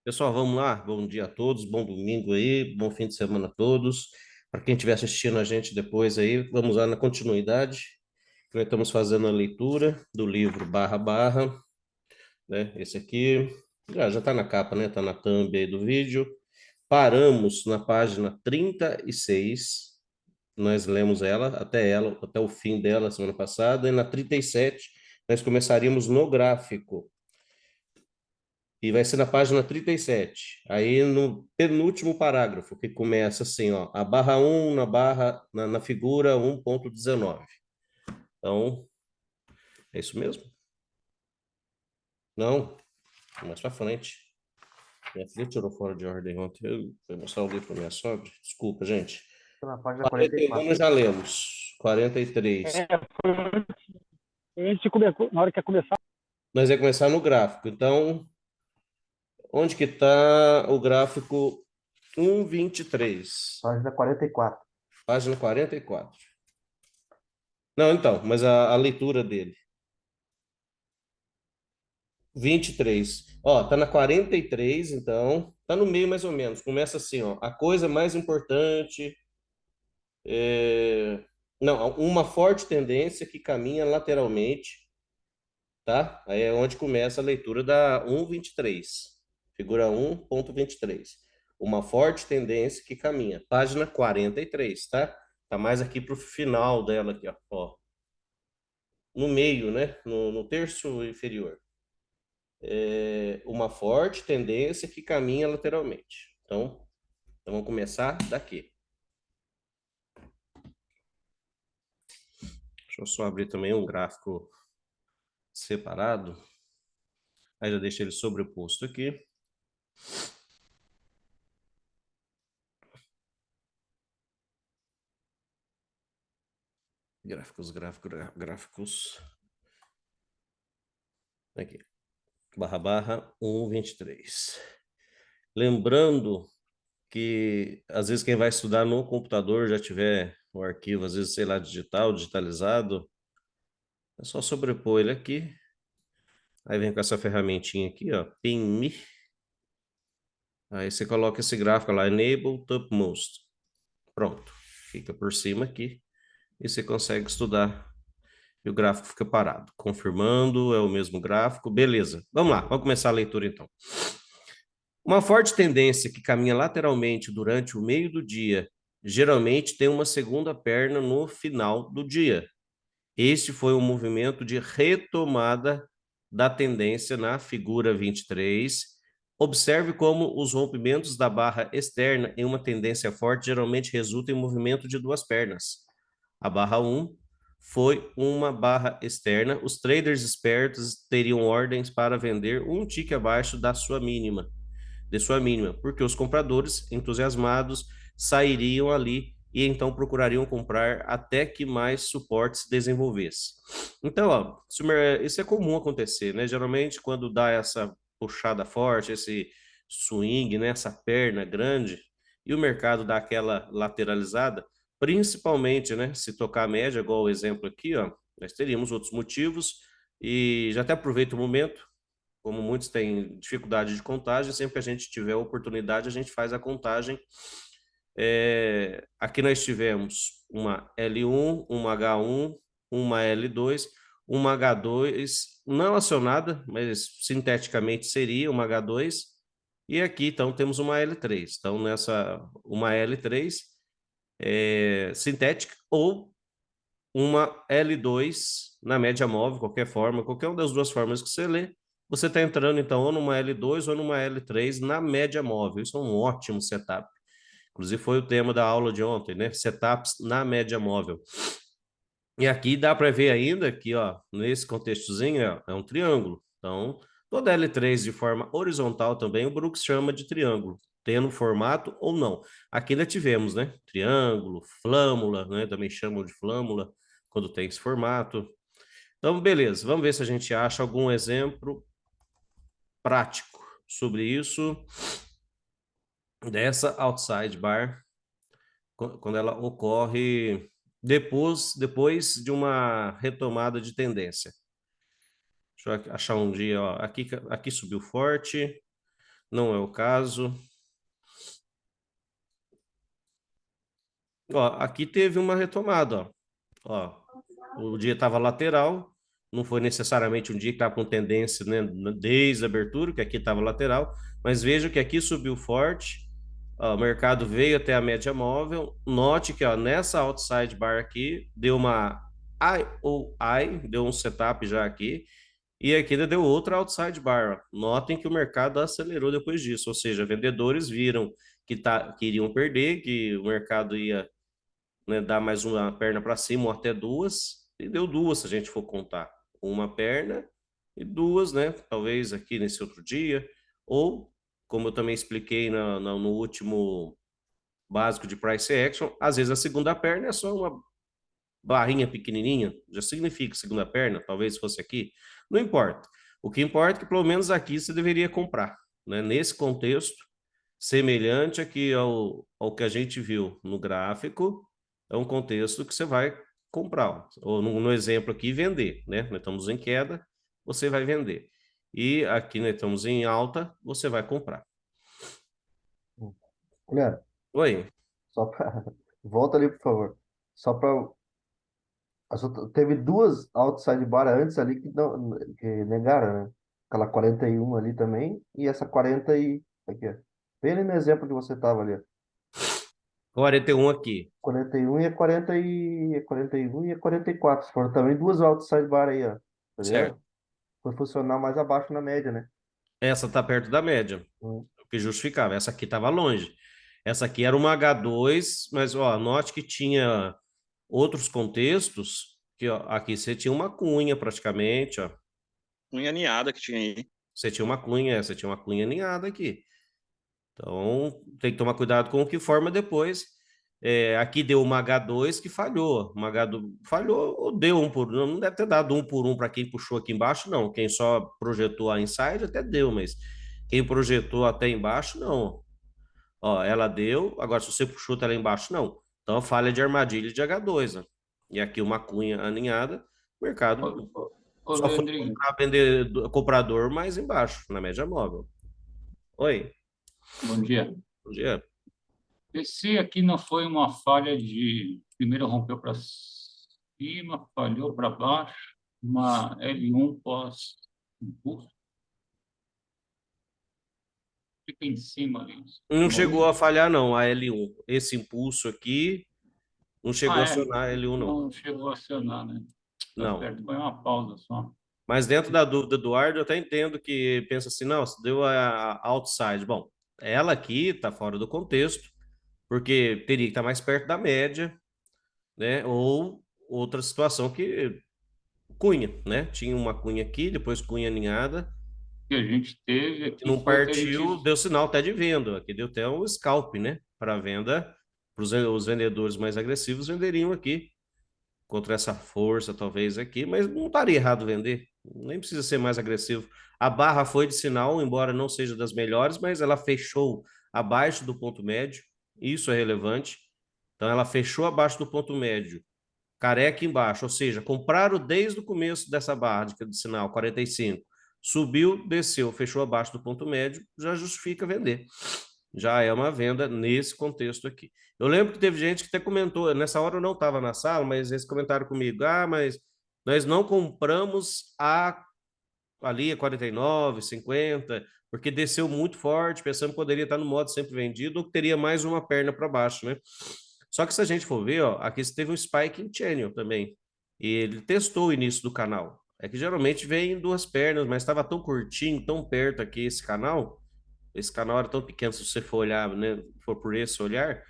Pessoal, vamos lá. Bom dia a todos, bom domingo aí, bom fim de semana a todos. Para quem estiver assistindo a gente depois aí, vamos lá na continuidade. Nós estamos fazendo a leitura do livro Barra Barra, né? Esse aqui já está na capa, né? Está na thumb aí do vídeo. Paramos na página 36. Nós lemos ela, até o fim dela semana passada, e na 37 nós começaríamos no gráfico. E vai ser na página 37. Aí no penúltimo parágrafo, que começa assim, ó, a barra um na figura 1.19. Então, é isso mesmo? Não, mais para frente. Minha filha tirou fora de ordem ontem. Eu fui mostrar o livro para minha sogra. Desculpa, gente. Tô na página 41 44. nós já lemos. 43. Foi antes de começar, na hora que ia começar. Nós vamos começar no gráfico. Então, onde que está o gráfico 1,23? Página 44. Página 44. Não, então, mas a leitura dele. 23. Ó, tá na 43, então, tá no meio mais ou menos. Começa assim, ó, a coisa mais importante é... Não, uma forte tendência que caminha lateralmente, tá? Aí é onde começa a leitura da 1,23. Figura 1.23. Uma forte tendência que caminha. Página 43, tá? Tá mais aqui pro final dela aqui, ó. No meio, né? No terço inferior. Uma forte tendência que caminha lateralmente. Então vamos começar daqui. Deixa eu só abrir também um gráfico separado. Aí já deixei ele sobreposto aqui. Gráficos. Aqui. Barra barra 1,23. Lembrando que às vezes quem vai estudar no computador já tiver o arquivo, às vezes, sei lá, digitalizado, é só sobrepor ele aqui. Aí vem com essa ferramentinha aqui, ó, Pin Me. Aí você coloca esse gráfico lá, Enable Topmost. Pronto, fica por cima aqui e você consegue estudar e o gráfico fica parado. Confirmando, é o mesmo gráfico, beleza. Vamos lá, vamos começar a leitura então. Uma forte tendência que caminha lateralmente durante o meio do dia, geralmente tem uma segunda perna no final do dia. Este foi um movimento de retomada da tendência na figura 23. Observe como os rompimentos da barra externa em uma tendência forte geralmente resultam em movimento de duas pernas. A barra 1 foi uma barra externa. Os traders espertos teriam ordens para vender um tique abaixo de sua mínima, porque os compradores entusiasmados sairiam ali e então procurariam comprar até que mais suporte se desenvolvesse. Então, ó, isso é comum acontecer, né? Geralmente, quando dá essa puxada forte, esse swing, né? Essa perna grande, e o mercado dá aquela lateralizada, principalmente, né? Se tocar a média, igual o exemplo aqui, ó, nós teríamos outros motivos, e já até aproveito o momento, como muitos têm dificuldade de contagem, sempre que a gente tiver oportunidade, a gente faz a contagem. Aqui nós tivemos uma L1, uma H1, uma L2, uma H2 não acionada, mas sinteticamente seria uma H2, e aqui então temos uma L3. Então uma L3 sintética ou uma L2 na média móvel, qualquer forma, qualquer uma das duas formas que você lê, você está entrando então ou numa L2 ou numa L3 na média móvel. Isso é um ótimo setup. Inclusive foi o tema da aula de ontem, né? Setups na média móvel. E aqui dá para ver ainda que, ó, nesse contextozinho é um triângulo. Então, toda L3 de forma horizontal também o Brooks chama de triângulo, tendo formato ou não. Aqui ainda tivemos, né? Triângulo, flâmula, né? Também chamam de flâmula quando tem esse formato. Então, beleza, vamos ver se a gente acha algum exemplo prático sobre isso dessa outside bar quando ela ocorre depois de uma retomada de tendência. Deixa eu achar um dia, ó, aqui subiu forte, Não é o caso. Ó, aqui teve uma retomada, ó. O dia estava lateral, não foi necessariamente um dia que estava com tendência, né, desde a abertura, que aqui estava lateral, mas veja que aqui subiu forte, ó, o mercado veio até a média móvel, note que ó, nessa outside bar aqui, deu uma I ou I, deu um setup já aqui, e aqui ainda deu outra outside bar. Ó. Notem que o mercado acelerou depois disso, ou seja, vendedores viram que iriam perder, que o mercado ia, né, dar mais uma perna para cima ou até duas, e deu duas se a gente for contar. Uma perna e duas, né? Talvez aqui nesse outro dia, ou, como eu também expliquei no último básico de price action, às vezes a segunda perna é só uma barrinha pequenininha, já significa segunda perna, talvez se fosse aqui, não importa. O que importa é que pelo menos aqui você deveria comprar, né? Nesse contexto, semelhante aqui ao que a gente viu no gráfico, é um contexto que você vai comprar, ou no exemplo aqui, vender, né? Nós estamos em queda, você vai vender. E aqui nós estamos em alta, você vai comprar. Olha, Oi, só para. Volta ali, por favor. Só para. Teve duas outside bar antes ali que negaram, né? Aquela 41 ali também, e essa 40 e. Aqui, ó. Bem ali no exemplo que você tava ali, ó. 41 aqui, 41 e a 41 e a 44. Foram também duas outside bar aí, ó. Tá certo? ligado? Foi funcionar mais abaixo na média, né? Essa está perto da média, Hum. o que justificava. Essa aqui estava longe. Essa aqui era uma H2, mas ó, note que tinha outros contextos, que ó, aqui você tinha uma cunha praticamente, ó. Unha ninhada que tinha aí. Você tinha uma cunha aninhada aqui. Então, tem que tomar cuidado com o que forma depois. É, aqui deu uma H2 que falhou. Uma H2 falhou ou deu um por um. Não deve ter dado um por um para quem puxou aqui embaixo, não. Quem só projetou a inside até deu, mas quem projetou até embaixo, não. Ó, ela deu, agora se você puxou até lá embaixo, não. Então, falha de armadilha de H2, ó. E aqui uma cunha aninhada, o mercado Ô, só foi Leandrinho, comprar, vender, comprador mais embaixo, na média móvel. Oi, bom dia. bom dia. Esse aqui não foi uma falha de. Primeiro rompeu para cima, falhou para baixo, uma L1 pós-impulso, fica em cima ali. Não chegou a Movimento. falhar, não, a L1. Esse impulso aqui não chegou a Ah, é. acionar a L1, não. Não chegou a acionar, né? Tá Não. certo, foi uma pausa só. Mas dentro da dúvida do Ardo, eu até entendo que pensa assim, não, se deu a outside. Bom, ela aqui está fora do contexto, porque teria que estar mais perto da média, né? Ou outra situação que cunha, né? Tinha uma cunha aqui, depois cunha aninhada, O que a gente teve que aqui não foi que a gente. partiu, deu sinal até de venda. Aqui deu até um scalp, né? Para venda, para os vendedores mais agressivos venderiam aqui contra essa força, talvez aqui, mas não estaria errado vender, nem precisa ser mais agressivo. A barra foi de sinal, embora não seja das melhores, mas ela fechou abaixo do ponto médio, isso é relevante. Então, ela fechou abaixo do ponto médio, careca embaixo, ou seja, compraram desde o começo dessa barra de sinal, 45. Subiu, desceu, fechou abaixo do ponto médio, já justifica vender. Já é uma venda nesse contexto aqui. Eu lembro que teve gente que até comentou, nessa hora eu não estava na sala, mas eles comentaram comigo, mas nós não compramos ali a 49, 50, porque desceu muito forte, pensando que poderia estar no modo sempre vendido ou que teria mais uma perna para baixo, né? Só que se a gente for ver, ó, aqui teve um spike em channel também. E ele testou o início do canal. É que geralmente vem em duas pernas, mas estava tão curtinho, tão perto aqui esse canal era tão pequeno se você for olhar, né, for por esse olhar.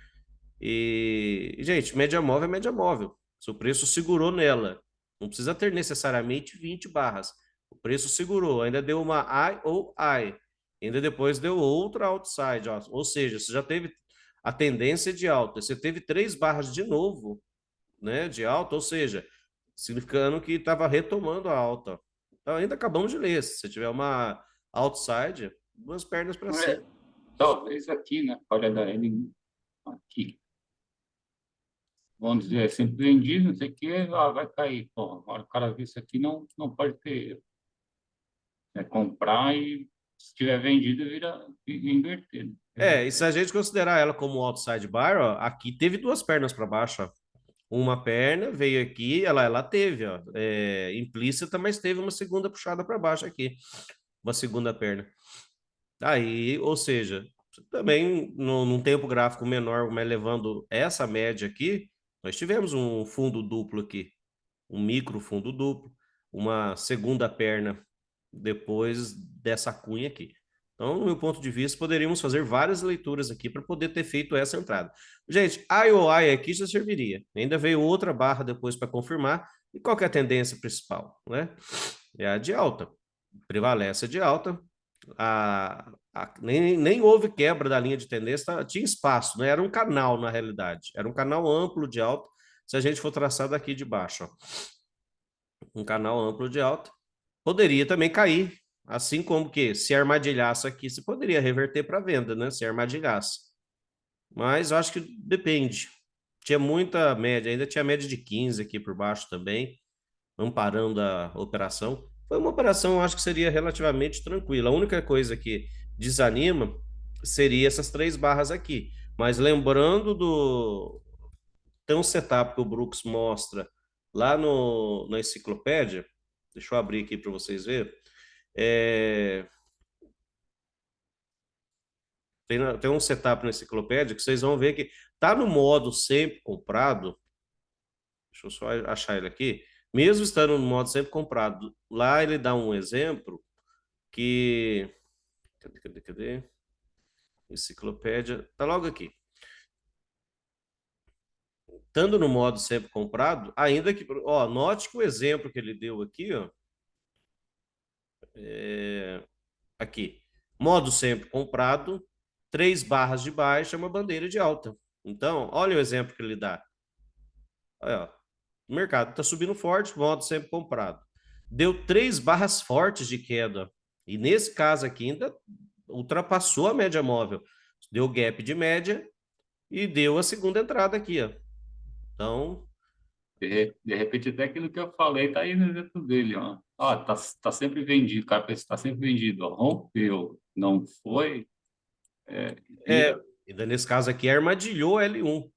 Gente, média móvel é média móvel. Se o preço segurou nela, não precisa ter necessariamente 20 barras. O preço segurou, ainda deu uma I ou I. Ainda depois deu outra outside, ó. Ou seja, você já teve a tendência de alta. Você teve 3 barras de novo, né, de alta, ou seja, significando que estava retomando a alta. Então, ainda acabamos de ler. Se você tiver uma outside, duas pernas para cima. É, talvez aqui, né? Falha da L1 aqui. Vamos dizer, é sempre vendido, não sei o que, vai cair. Pô, agora o cara vê isso aqui, não pode ter erro. É comprar e Se tiver vendido, vira inverter. E se a gente considerar ela como outside bar, ó, aqui teve duas pernas para baixo, ó. Uma perna veio aqui, ela teve, ó, implícita, mas teve uma segunda puxada para baixo aqui, uma segunda perna. Aí, ou seja, também num tempo gráfico menor, mas levando essa média aqui, nós tivemos um fundo duplo aqui, um micro fundo duplo, uma segunda perna depois dessa cunha aqui. Então, no meu ponto de vista, poderíamos fazer várias leituras aqui para poder ter feito essa entrada. Gente, IOI aqui já serviria. Ainda veio outra barra depois para confirmar. E qual que é a tendência principal? Né? É a de alta. Prevalece a de alta. Nem houve quebra da linha de tendência, tinha espaço, né? Era um canal, na realidade. Era um canal amplo de alta, se a gente for traçar daqui de baixo. Ó. Um canal amplo de alta. Poderia também cair, assim como que se armadilhasse aqui, se poderia reverter para venda, né? Se armadilhasse. Mas eu acho que depende. Tinha muita média, ainda tinha média de 15 aqui por baixo também, amparando a operação. Foi uma operação, eu acho que seria relativamente tranquila. A única coisa que desanima seria essas 3 barras aqui. Mas lembrando tem um setup que o Brooks mostra lá na enciclopédia. Deixa eu abrir aqui para vocês verem. Tem um setup na enciclopédia que vocês vão ver que tá no modo sempre comprado. Deixa eu só achar ele aqui. Mesmo estando no modo sempre comprado, lá ele dá um exemplo que... Cadê? Enciclopédia. Tá logo aqui. Estando no modo sempre comprado, ainda que... Ó, note que o exemplo que ele deu aqui, ó, aqui. Modo sempre comprado, 3 barras de baixa, uma bandeira de alta. Então, olha o exemplo que ele dá. Olha, ó. O mercado está subindo forte, modo sempre comprado. Deu 3 barras fortes de queda. E nesse caso aqui ainda ultrapassou a média móvel. Deu gap de média e deu a segunda entrada aqui, ó. Então... De repente, até aquilo que eu falei tá aí no exemplo dele, ó. Ó, tá sempre vendido, cara, está sempre vendido, ó. Rompeu, não foi. Ainda nesse caso aqui, armadilhou L1.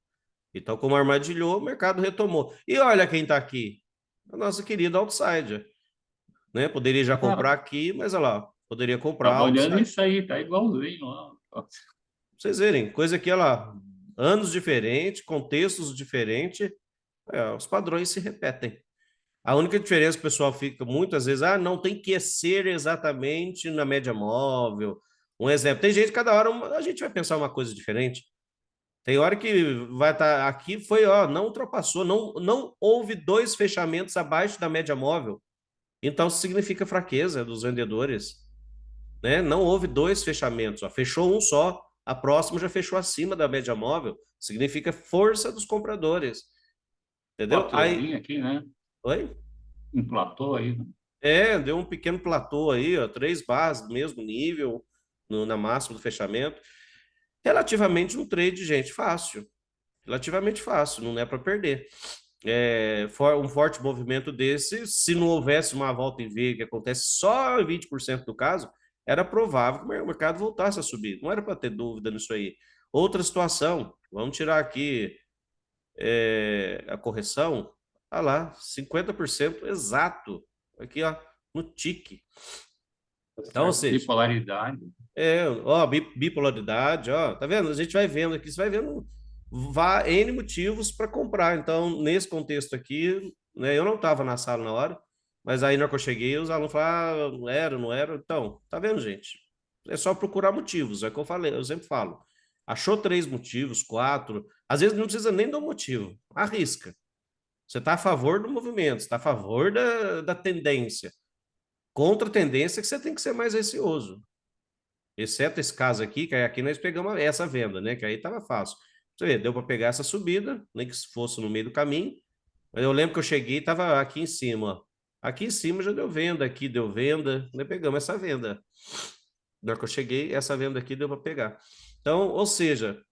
Então, como armadilhou, o mercado retomou. E olha quem está aqui. A nossa querida outsider. Né? Poderia já comprar aqui, mas olha lá, poderia comprar. Tava olhando isso aí, tá igualzinho, ó. Pra vocês verem, coisa aqui, olha lá, anos diferentes, contextos diferentes, os padrões se repetem. A única diferença que o pessoal fica muitas vezes, não tem que ser exatamente na média móvel. Um exemplo, tem gente, cada hora a gente vai pensar uma coisa diferente. Tem hora que vai estar aqui, não ultrapassou, não houve 2 fechamentos abaixo da média móvel. Então, isso significa fraqueza dos vendedores. Né? Não houve 2 fechamentos, ó. Fechou um só, a próxima já fechou acima da média móvel, significa força dos compradores. Entendeu? Aí aqui, né? Oi? Um platô aí. Né? Deu um pequeno platô aí, ó, 3 barras do mesmo nível na máxima do fechamento. Relativamente um trade, gente, fácil. Relativamente fácil, não é para perder. Um forte movimento desse, se não houvesse uma volta em V, que acontece só em 20% do caso, era provável que o mercado voltasse a subir. Não era para ter dúvida nisso aí. Outra situação, vamos tirar aqui a correção, olha lá, 50% exato, aqui ó, no tique. Então, ou seja, bipolaridade. Bipolaridade, ó, tá vendo? A gente vai vendo aqui, você vai vendo N motivos para comprar. Então, nesse contexto aqui, né, eu não estava na sala na hora, mas aí na hora que eu cheguei, os alunos falaram, não era, não era. Então, tá vendo, gente? É só procurar motivos, é o que eu falei, eu sempre falo. Achou 3 motivos, 4, às vezes não precisa nem do motivo, arrisca. Você está a favor do movimento, está a favor da tendência. Contra a tendência que você tem que ser mais receoso. Exceto esse caso aqui, que aqui nós pegamos essa venda, né? Que aí estava fácil. Você vê, deu para pegar essa subida, nem que fosse no meio do caminho. Mas eu lembro que eu cheguei e estava aqui em cima. Ó. Aqui em cima já deu venda, aqui deu venda. Nós pegamos essa venda. Na hora que eu cheguei, essa venda aqui deu para pegar. Então, ou seja,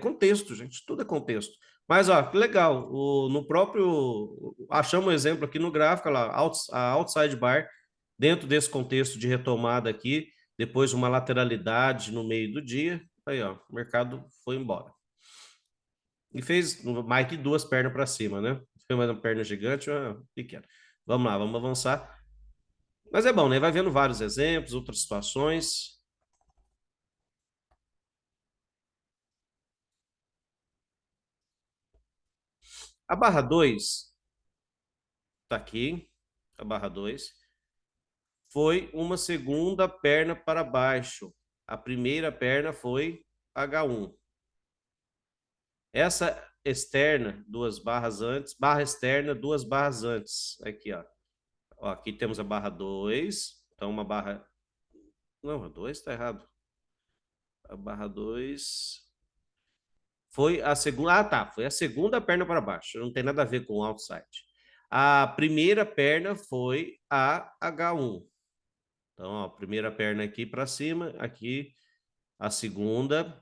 contexto, gente, tudo é contexto. Mas, ó, que legal, no próprio... Achamos um exemplo aqui no gráfico, lá, a outside bar, Dentro desse contexto de retomada aqui, depois de uma lateralidade no meio do dia, aí ó, o mercado foi embora. E fez mais que 2 pernas para cima, né? Foi mais uma perna gigante, uma pequena. Vamos lá, vamos avançar. Mas é bom, né? Vai vendo vários exemplos, outras situações. A barra 2 está aqui, a barra 2 foi uma segunda perna para baixo. A primeira perna foi H1. Essa externa, 2 barras antes, barra externa, 2 barras antes. Aqui, ó. Ó, aqui temos a barra 2. Então, uma barra. Não, a 2 está errado. A barra 2 foi a segunda. Ah, tá. Foi a segunda perna para baixo. Não tem nada a ver com o outside. A primeira perna foi a H1. Então, ó, primeira perna aqui para cima, aqui a segunda.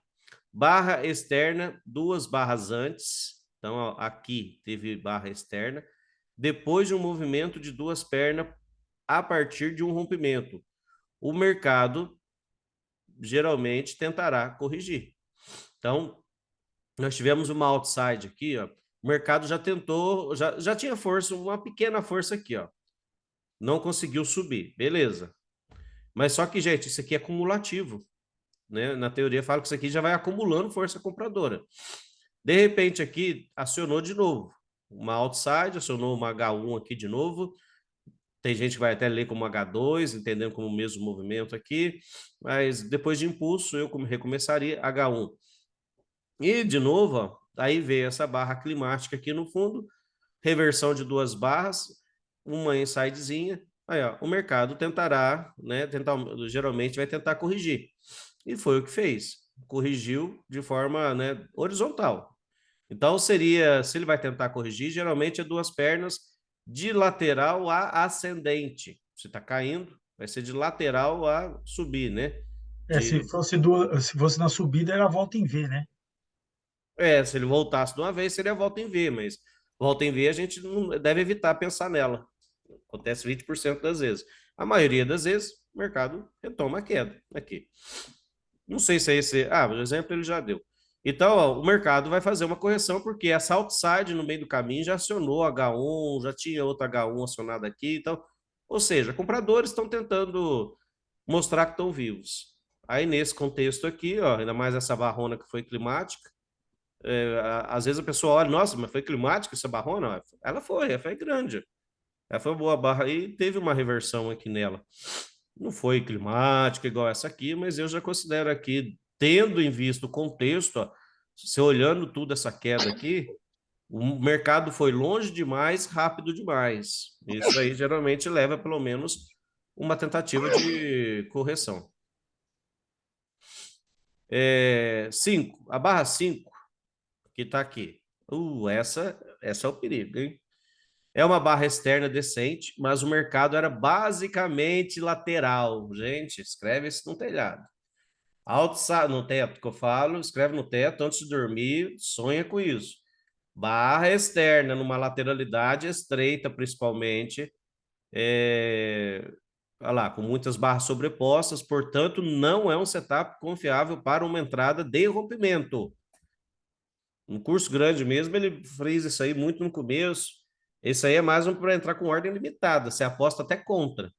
Barra externa, 2 barras antes. Então, ó, aqui teve barra externa. Depois de um movimento de 2 pernas a partir de um rompimento. O mercado geralmente tentará corrigir. Então, nós tivemos uma outside aqui, ó. O mercado já tentou, já tinha força, uma pequena força aqui, ó. Não conseguiu subir, beleza. Mas só que, gente, isso aqui é cumulativo, né? Na teoria fala que isso aqui já vai acumulando força compradora. De repente aqui acionou de novo uma outside, acionou uma H1 aqui de novo. Tem gente que vai até ler como H2, entendendo como o mesmo movimento aqui, mas depois de impulso eu recomeçaria H1. E de novo, ó, aí veio essa barra climática aqui no fundo, reversão de 2 barras, uma insidezinha. Aí, ó, o mercado tentará, né, geralmente vai tentar corrigir. E foi o que fez. Corrigiu de forma, né, horizontal. Então seria, se ele vai tentar corrigir, geralmente é 2 pernas de lateral a ascendente. Se está caindo, vai ser de lateral a subir, né? Se fosse na subida, era volta em V, né? Se ele voltasse de uma vez, seria volta em V, mas volta em V a gente não deve evitar pensar nela. Acontece 20% das vezes. A maioria das vezes, o mercado retoma a queda aqui. Não sei se é esse. Ah, o exemplo ele já deu. Então, ó, o mercado vai fazer uma correção, porque essa outside no meio do caminho já acionou H1, já tinha outra H1 acionada aqui. Então, ou seja, compradores estão tentando mostrar que estão vivos. Aí, nesse contexto aqui, ó, ainda mais essa barrona que foi climática, às vezes a pessoa olha, nossa, mas foi climática essa barrona? Ela foi grande. Ela foi boa barra e teve uma reversão aqui nela. Não foi climática igual essa aqui, mas eu já considero aqui, tendo em vista o contexto, ó, se olhando tudo essa queda aqui, o mercado foi longe demais, rápido demais. Isso aí geralmente leva pelo menos uma tentativa de correção. 5, a barra 5, que está aqui. Essa é o perigo, hein? É uma barra externa decente, mas o mercado era basicamente lateral. Gente, escreve isso no telhado. Outside, no teto que eu falo, escreve no teto antes de dormir, sonha com isso. Barra externa, numa lateralidade estreita, principalmente. Olha lá, com muitas barras sobrepostas, portanto, não é um setup confiável para uma entrada de rompimento. No curso grande mesmo, ele frisa isso aí muito no começo. Esse aí é mais um para entrar com ordem limitada. Você aposta até contra.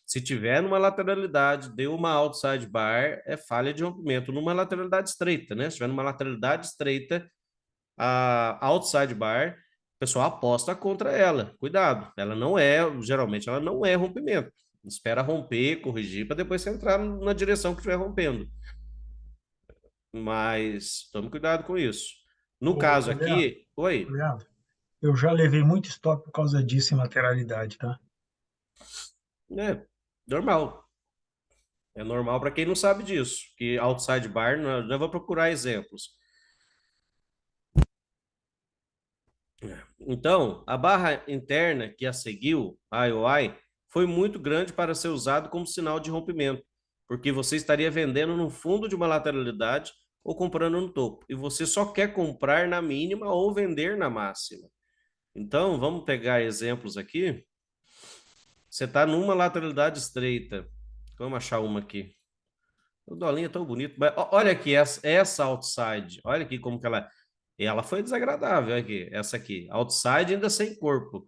Se tiver numa lateralidade, deu uma outside bar, é falha de rompimento. Numa lateralidade estreita, né? Se tiver numa lateralidade estreita, a outside bar, o pessoal aposta contra ela. Cuidado, ela não é, geralmente ela não é rompimento. Espera romper, corrigir, para depois você entrar na direção que estiver rompendo. Mas tome cuidado com isso. No caso aqui, oi. Leandro, eu já levei muito stop por causa disso em lateralidade, tá? É normal. É normal para quem não sabe disso, que outside bar, não vou procurar exemplos. Então, a barra interna que a seguiu, IOI, foi muito grande para ser usado como sinal de rompimento, porque você estaria vendendo no fundo de uma lateralidade ou comprando no topo, e você só quer comprar na mínima ou vender na máxima. Então, vamos pegar exemplos aqui. Você está numa lateralidade estreita. Vamos achar uma aqui. O dolinho é tão bonito. Mas olha aqui, essa outside. Olha aqui como que ela foi desagradável. Olha aqui, essa aqui. Outside ainda sem corpo.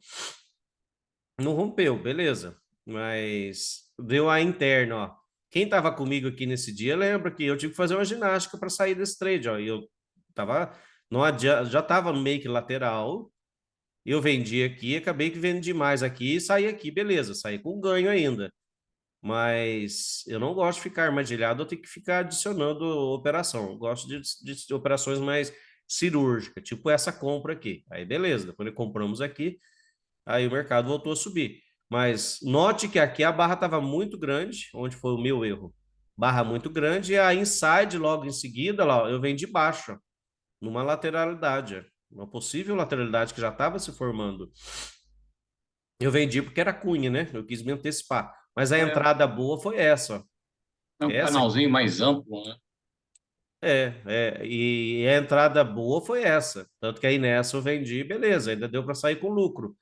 Não rompeu, beleza. Mas deu a interna, ó. Quem estava comigo aqui nesse dia lembra que eu tive que fazer uma ginástica para sair desse trade, ó. E eu tava, não adianta, já estava no meio que lateral. Eu vendi aqui, acabei que vendi mais aqui e saí aqui, beleza, saí com ganho ainda. Mas eu não gosto de ficar armadilhado, eu tenho que ficar adicionando operação. Eu gosto de operações mais cirúrgicas, tipo essa compra aqui. Aí beleza, depois compramos aqui, aí o mercado voltou a subir. Mas note que aqui a barra estava muito grande, onde foi o meu erro. Barra muito grande, e a inside logo em seguida, lá, eu vendi baixo, numa lateralidade, uma possível lateralidade que já estava se formando. Eu vendi porque era cunha, né? Eu quis me antecipar. Mas a entrada boa foi essa, ó. É um Essa canalzinho mais amplo, né? e a entrada boa foi essa. Tanto que aí nessa eu vendi, beleza, ainda deu para sair com lucro.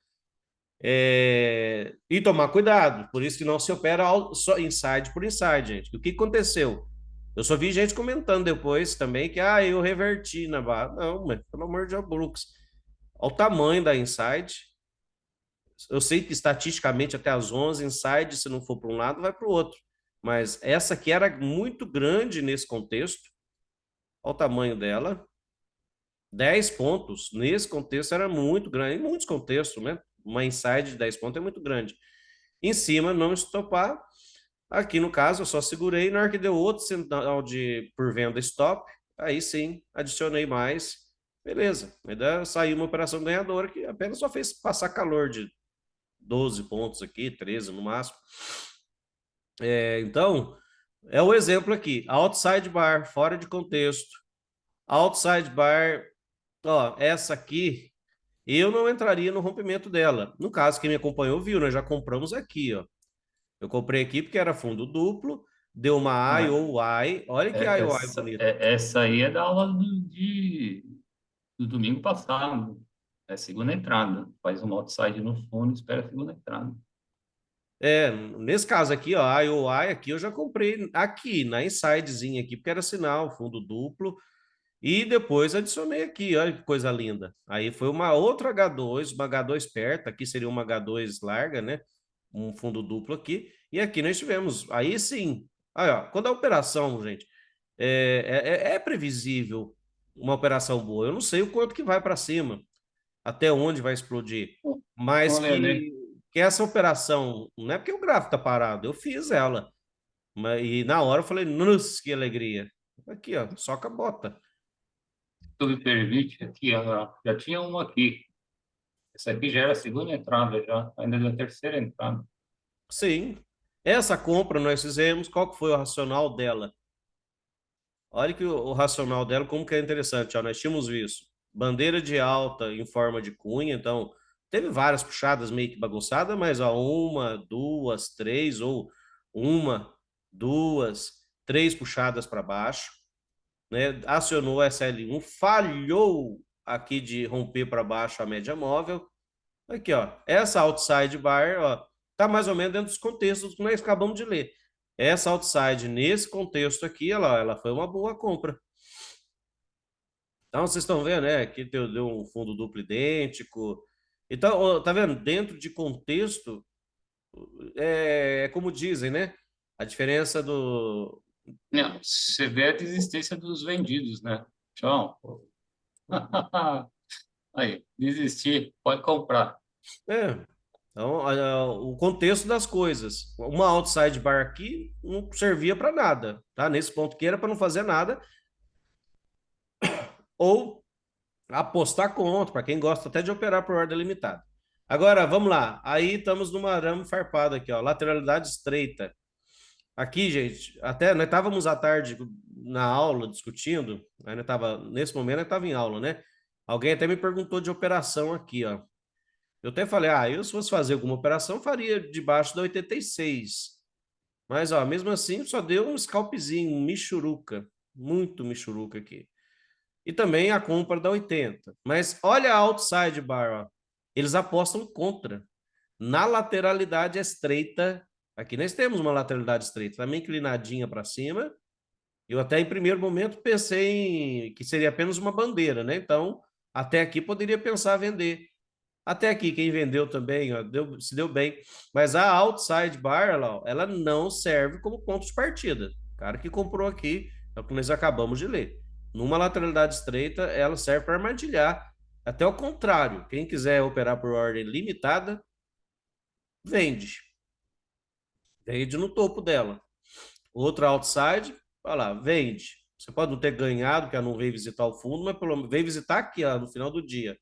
E tomar cuidado, por isso que não se opera só inside por inside, gente. O que aconteceu? Eu só vi gente comentando depois também que eu reverti na barra. Não, mas pelo amor de Deus, olha o tamanho da inside. Eu sei que estatisticamente até as 11 inside, se não for para um lado, vai para o outro. Mas essa aqui era muito grande nesse contexto. Olha o tamanho dela. 10 pontos. Nesse contexto era muito grande. Em muitos contextos, né? Uma inside de 10 pontos é muito grande. Em cima, não estopar. Aqui no caso, eu só segurei. Na hora que deu outro sinal de por venda stop, aí sim, adicionei mais. Beleza. Ainda saiu uma operação ganhadora que apenas só fez passar calor de 12 pontos aqui, 13 no máximo. Então, é o exemplo aqui. Outside bar, fora de contexto. Outside bar, ó, essa aqui, eu não entraria no rompimento dela. No caso, quem me acompanhou viu, nós já compramos aqui, ó. Eu comprei aqui porque era fundo duplo, deu uma IOI. Olha que IOI bonito. Essa aí é da aula do domingo passado. É a segunda entrada. Faz um outside no fundo e espera a segunda entrada. Nesse caso aqui, ó, a IOI aqui eu já comprei aqui, na insidezinha aqui, porque era sinal, fundo duplo. E depois adicionei aqui, olha que coisa linda. Aí foi uma outra H2, uma H2 perto, aqui seria uma H2 larga, né? Um fundo duplo aqui. E aqui nós tivemos, aí sim. Aí, ó, quando a operação, gente, é previsível uma operação boa. Eu não sei o quanto que vai para cima, até onde vai explodir, mas Olha, né? que essa operação, não é porque o gráfico tá parado, eu fiz ela. E na hora eu falei, nossa, que alegria. Aqui, ó, soca a bota. Tu me permite, aqui, já tinha uma aqui. Essa aqui já era a segunda entrada, já. Ainda da terceira entrada. Sim. Essa compra nós fizemos, qual que foi o racional dela? Olha que o racional dela, como que é interessante, ó, nós tínhamos visto bandeira de alta em forma de cunha, então teve várias puxadas meio que bagunçadas, mas ó, uma, duas, três, ou uma, duas, três puxadas para baixo, né? Acionou SL1, falhou aqui de romper para baixo a média móvel. Aqui, ó, essa outside bar, ó, tá mais ou menos dentro dos contextos que nós acabamos de ler. Essa outside, nesse contexto aqui, ela foi uma boa compra. Então, vocês estão vendo, né? Aqui deu um fundo duplo idêntico. Então, ó, tá vendo? Dentro de contexto, é como dizem, né? A diferença do... Não, você vê a desistência dos vendidos, né? Tchau. Aí, desistir, pode comprar. Então, o contexto das coisas. Uma outside bar aqui não servia para nada, tá? Nesse ponto que era para não fazer nada. Ou apostar contra, para quem gosta até de operar por ordem limitada. Agora, vamos lá. Aí estamos numa arame farpada aqui, ó, lateralidade estreita. Aqui, gente, até nós estávamos à tarde na aula discutindo, aí nesse momento nós estava em aula, né? Alguém até me perguntou de operação aqui, ó. Eu até falei, eu se fosse fazer alguma operação, faria debaixo da 86. Mas, ó, mesmo assim, só deu um scalpzinho, um michuruca, muito michuruca aqui. E também a compra da 80. Mas olha a outside bar, ó. Eles apostam contra. Na lateralidade estreita, aqui nós temos uma lateralidade estreita, também inclinadinha para cima. Eu até em primeiro momento pensei que seria apenas uma bandeira, né? Então, até aqui poderia pensar vender. Até aqui, quem vendeu também, ó, se deu bem. Mas a outside bar, ela não serve como ponto de partida. O cara que comprou aqui, é o que nós acabamos de ler. Numa lateralidade estreita, ela serve para armadilhar. Até o contrário, quem quiser operar por ordem limitada, vende. Vende no topo dela. Outra outside, olha lá, vende. Você pode não ter ganhado, porque ela não veio visitar o fundo, mas pelo menos veio visitar aqui, ó, no final do dia.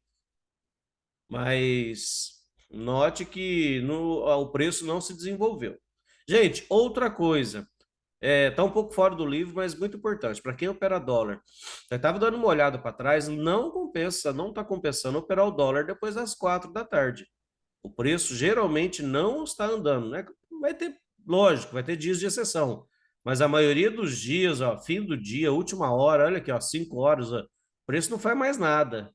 Mas note que o preço não se desenvolveu. Gente, outra coisa, tá um pouco fora do livro, mas muito importante. Para quem opera dólar, eu estava dando uma olhada para trás, não compensa, não está compensando operar o dólar depois das 4 da tarde. O preço geralmente não está andando, né? Vai ter, lógico, vai ter dias de exceção, mas a maioria dos dias, ó, fim do dia, última hora, olha aqui, ó, 5 horas, ó, o preço não faz mais nada.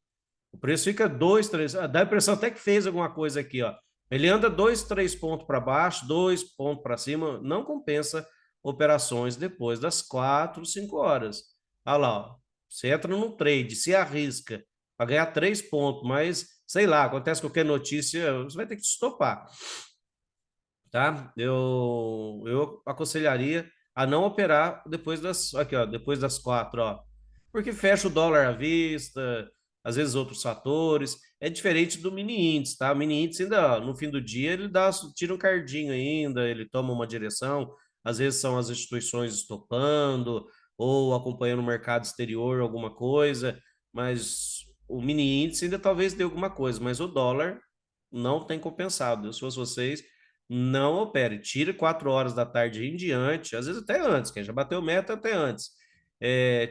O preço fica 2, 3, dá a impressão até que fez alguma coisa aqui, ó. Ele anda 2, 3 pontos para baixo, 2 pontos para cima, não compensa operações depois das 4, 5 horas. Olha lá, ó. Você entra no trade, se arrisca para ganhar 3 pontos, mas sei lá, acontece qualquer notícia, você vai ter que estopar, tá? Eu aconselharia a não operar depois das, aqui, ó, depois das 4, ó, porque fecha o dólar à vista, às vezes outros fatores, é diferente do mini índice, tá? O mini índice ainda, ó, no fim do dia, ele tira um cardinho ainda, ele toma uma direção, às vezes são as instituições estopando, ou acompanhando o mercado exterior, alguma coisa, mas o mini índice ainda talvez dê alguma coisa, mas o dólar não tem compensado. Se fosse vocês, não opere. Tire 4 horas da tarde em diante, às vezes até antes, quem já bateu meta até antes.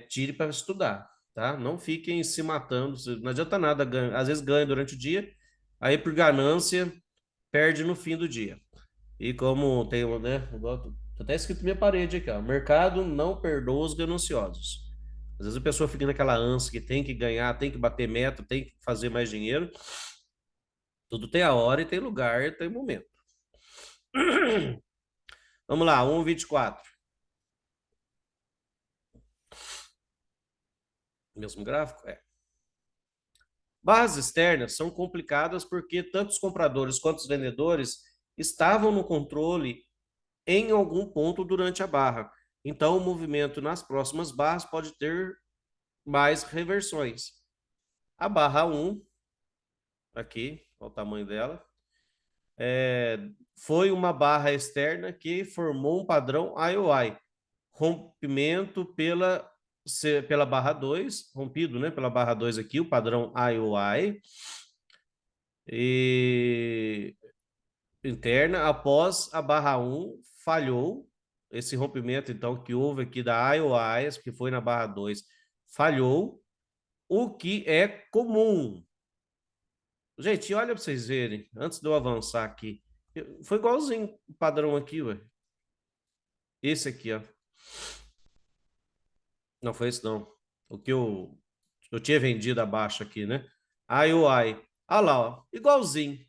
Tire para estudar, tá? Não fiquem se matando, não adianta nada, às vezes ganha durante o dia, aí por ganância perde no fim do dia. E como tem, né, tá até escrito na minha parede aqui, ó, mercado não perdoa os gananciosos. Às vezes a pessoa fica naquela ânsia que tem que ganhar, tem que bater meta, tem que fazer mais dinheiro. Tudo tem a hora e tem lugar, e tem momento. Vamos lá, 1,24. Mesmo gráfico? É. Barras externas são complicadas porque tanto os compradores quanto os vendedores estavam no controle em algum ponto durante a barra. Então, o movimento nas próximas barras pode ter mais reversões. A barra 1, aqui, olha o tamanho dela, foi uma barra externa que formou um padrão IOI, rompimento pela barra 2, rompido, né, pela barra 2 aqui, o padrão IOI, e interna, após a barra 1 falhou, esse rompimento, então, que houve aqui da IOI, que foi na barra 2, falhou, o que é comum. Gente, olha para vocês verem, antes de eu avançar aqui, foi igualzinho o padrão aqui, ué. Esse aqui, ó. Não foi esse, não. O que eu tinha vendido abaixo aqui, né? IOI. Olha lá, ó. Igualzinho.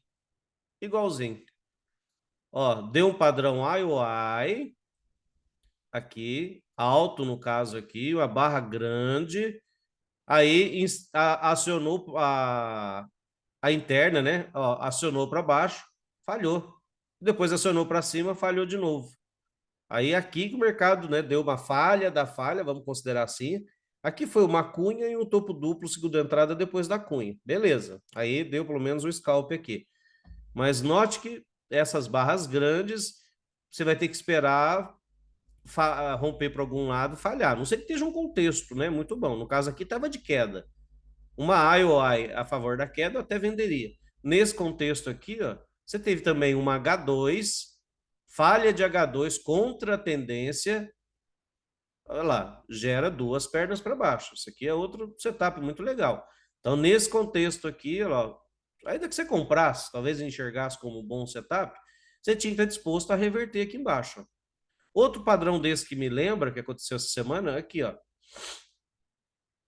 Igualzinho. Ó, deu um padrão IOI. Aqui. Alto, no caso aqui. Uma barra grande. Aí acionou a interna, né? Ó, acionou para baixo. Falhou. Depois acionou para cima, falhou de novo. Aí aqui que o mercado, né, deu uma falha da falha, vamos considerar assim. Aqui foi uma cunha e um topo duplo, segunda entrada depois da cunha. Beleza. Aí deu pelo menos um scalp aqui. Mas note que essas barras grandes, você vai ter que esperar romper para algum lado, falhar. Não sei que esteja um contexto, né? Muito bom. No caso aqui estava de queda. Uma IOI a favor da queda, eu até venderia. Nesse contexto aqui, ó, você teve também uma H2, falha de H2 contra a tendência, olha lá, gera duas pernas para baixo. Isso aqui é outro setup muito legal. Então, nesse contexto aqui, ó, ainda que você comprasse, talvez enxergasse como um bom setup, você tinha que estar disposto a reverter aqui embaixo. Ó. Outro padrão desse que me lembra, que aconteceu essa semana, é aqui, ó.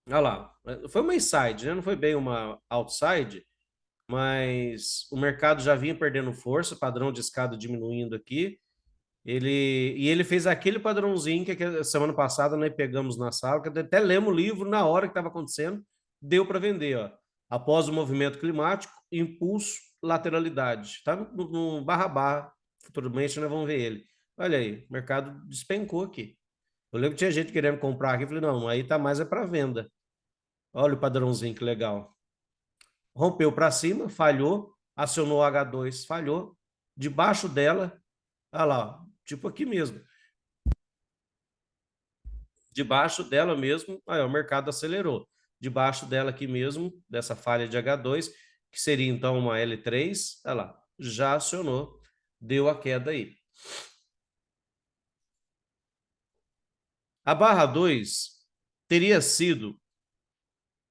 Olha lá, foi uma inside, né? Não foi bem uma outside. mas o mercado já vinha perdendo força, padrão de escada diminuindo aqui. Ele fez aquele padrãozinho que a semana passada nós pegamos na sala, que até lemos o livro na hora que estava acontecendo, deu para vender, ó. Após o movimento climático, impulso, lateralidade. Tá no barra, futuramente nós vamos ver ele. Olha aí, o mercado despencou aqui. Eu lembro que tinha gente querendo comprar aqui, eu falei, não, aí tá mais é para venda. Olha o padrãozinho, que legal. Rompeu para cima, falhou, acionou o H2, falhou. Debaixo dela, olha lá, tipo aqui mesmo. Debaixo dela mesmo, aí, o mercado acelerou. Debaixo dela aqui mesmo, dessa falha de H2, que seria então uma L3, olha lá, já acionou, deu a queda aí. A barra 2 teria sido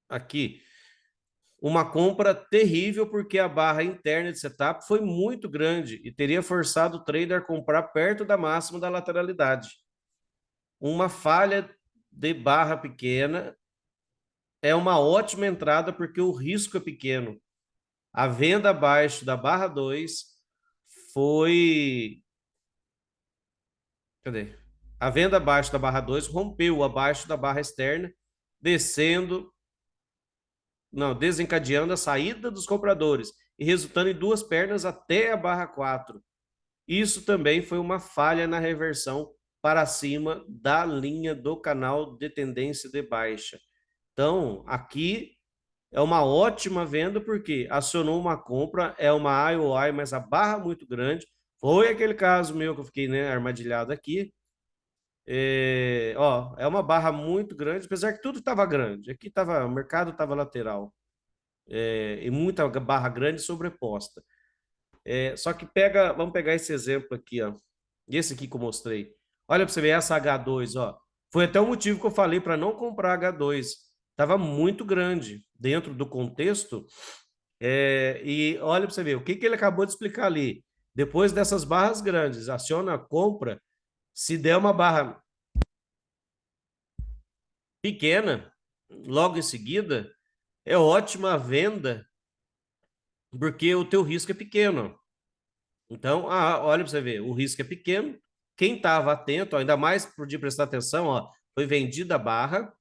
aqui uma compra terrível, porque a barra interna de setup foi muito grande e teria forçado o trader a comprar perto da máxima da lateralidade. Uma falha de barra pequena é uma ótima entrada porque o risco é pequeno. A venda abaixo da barra 2 foi... Cadê? A venda abaixo da barra 2 rompeu abaixo da barra externa, descendo... Não, desencadeando a saída dos compradores e resultando em duas pernas até a barra 4. Isso também foi uma falha na reversão para cima da linha do canal de tendência de baixa. Então, aqui é uma ótima venda porque acionou uma compra, é uma IOI, mas a barra muito grande. Foi aquele caso meu que eu fiquei, né, armadilhado aqui. É uma barra muito grande, apesar que tudo estava grande. Aqui tava, o mercado estava lateral. E muita barra grande sobreposta. Só que vamos pegar esse exemplo aqui, ó. Esse aqui que eu mostrei. Olha para você ver essa H2, ó. Foi até o motivo que eu falei para não comprar H2. Estava muito grande dentro do contexto. E olha para você ver o que ele acabou de explicar ali. Depois dessas barras grandes, aciona a compra. Se der uma barra pequena, logo em seguida, é ótima venda, porque o teu risco é pequeno. Então, olha para você ver, o risco é pequeno. Quem estava atento, ainda mais podia prestar atenção, ó, foi vendida a barra.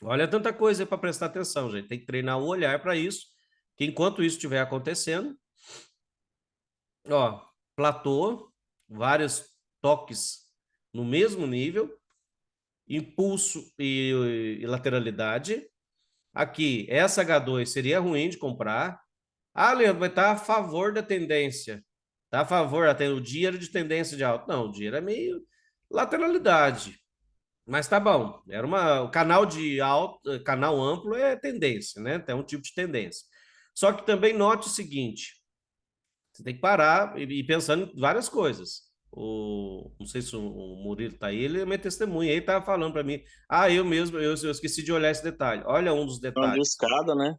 Olha tanta coisa para prestar atenção, gente. Tem que treinar o olhar para isso, que enquanto isso estiver acontecendo, ó, platô, vários toques no mesmo nível, impulso e lateralidade. Aqui, essa H2 seria ruim de comprar. Leandro, mas tá a favor da tendência. Tá a favor, até o dia era de tendência de alta. Não, o dia era meio lateralidade. Mas tá bom. O canal de alto, canal amplo é tendência, né? Tem um tipo de tendência. Só que também note o seguinte: você tem que parar e ir pensando em várias coisas. Não sei se o Murilo tá aí, ele é minha testemunha. Ele tava falando para mim, eu mesmo, eu esqueci de olhar esse detalhe. Olha um dos Uma detalhes. de escada, né?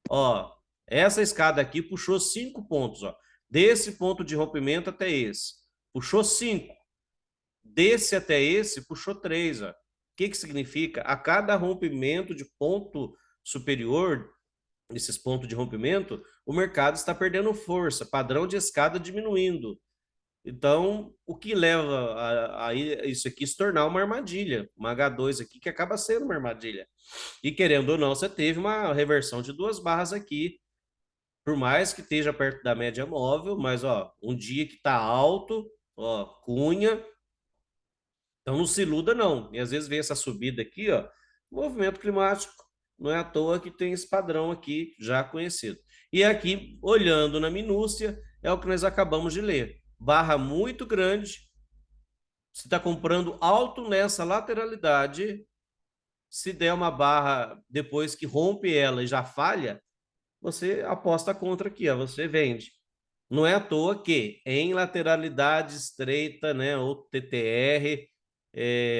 Ó, essa escada aqui puxou 5 pontos, ó. Desse ponto de rompimento até esse. Puxou 5. Desse até esse, puxou 3, ó. O que significa? A cada rompimento de ponto superior, esses pontos de rompimento, o mercado está perdendo força, padrão de escada diminuindo. Então, o que leva a isso aqui se tornar uma armadilha, uma H2 aqui que acaba sendo uma armadilha. E querendo ou não, você teve uma reversão de 2 barras aqui, por mais que esteja perto da média móvel, mas ó, um dia que está alto, ó, cunha, então não se iluda não. E às vezes vem essa subida aqui, ó, movimento climático, não é à toa que tem esse padrão aqui já conhecido. E aqui, olhando na minúcia, é o que nós acabamos de ler. Barra muito grande, se está comprando alto nessa lateralidade, se der uma barra depois que rompe ela e já falha, você aposta contra aqui, ó, você vende. Não é à toa que em lateralidade estreita, né, ou TTR,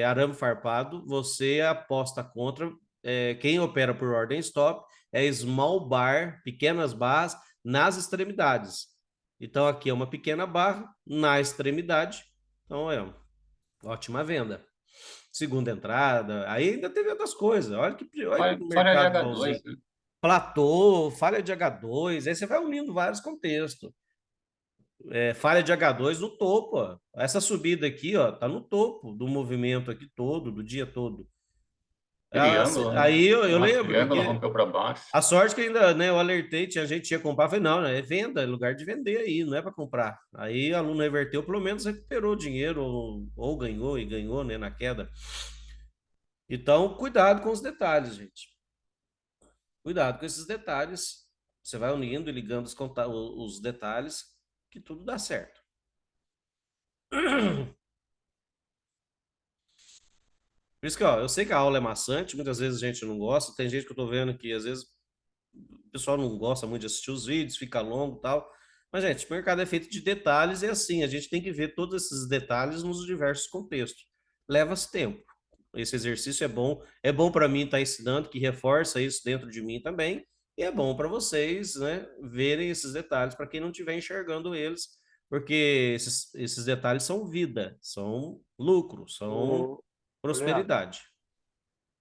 arame farpado, você aposta contra. Quem opera por ordem stop é small bar, pequenas barras nas extremidades. Então aqui é uma pequena barra na extremidade. Então ótima venda. Segunda entrada, aí ainda teve outras coisas. Olha que Falha de mercado H2, bonzinho. né? platô, falha de H2, aí você vai unindo vários contextos. Falha de H2 no topo, ó. Essa subida aqui, ó, tá no topo do movimento aqui todo, do dia todo. Triângulo, né? Aí eu lembro Triângulo que rompeu para baixo. a sorte que ainda, né, eu alertei, tinha gente que ia comprar, falei, não, né, é venda, é lugar de vender aí, não é para comprar. Aí o aluno reverteu, pelo menos recuperou o dinheiro, ou ganhou, e ganhou, né, na queda. Então, cuidado com os detalhes, gente. Cuidado com esses detalhes. Você vai unindo e ligando os detalhes, que tudo dá certo. Por isso que, ó, eu sei que a aula é maçante, muitas vezes a gente não gosta, tem gente que eu tô vendo que às vezes o pessoal não gosta muito de assistir os vídeos, fica longo e tal. Mas, gente, o mercado é feito de detalhes e assim, a gente tem que ver todos esses detalhes nos diversos contextos. Leva-se tempo. Esse exercício é bom para mim estar ensinando, que reforça isso dentro de mim também, e é bom para vocês, né, verem esses detalhes, para quem não estiver enxergando eles, porque esses detalhes são vida, são lucro, são Ô, Leandro, prosperidade.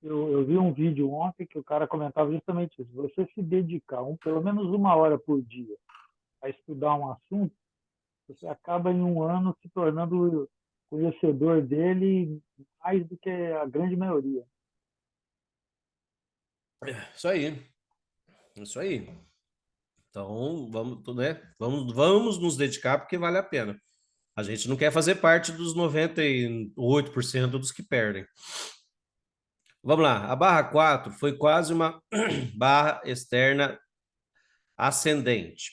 eu vi um vídeo ontem que o cara comentava justamente isso. Você se dedicar pelo menos 1 hora por dia a estudar um assunto, você acaba em um ano se tornando conhecedor dele mais do que a grande maioria. Isso aí, isso aí. Então, né? Vamos nos dedicar porque vale a pena. A gente não quer fazer parte dos 98% dos que perdem. Vamos lá, a barra 4 foi quase uma barra externa ascendente.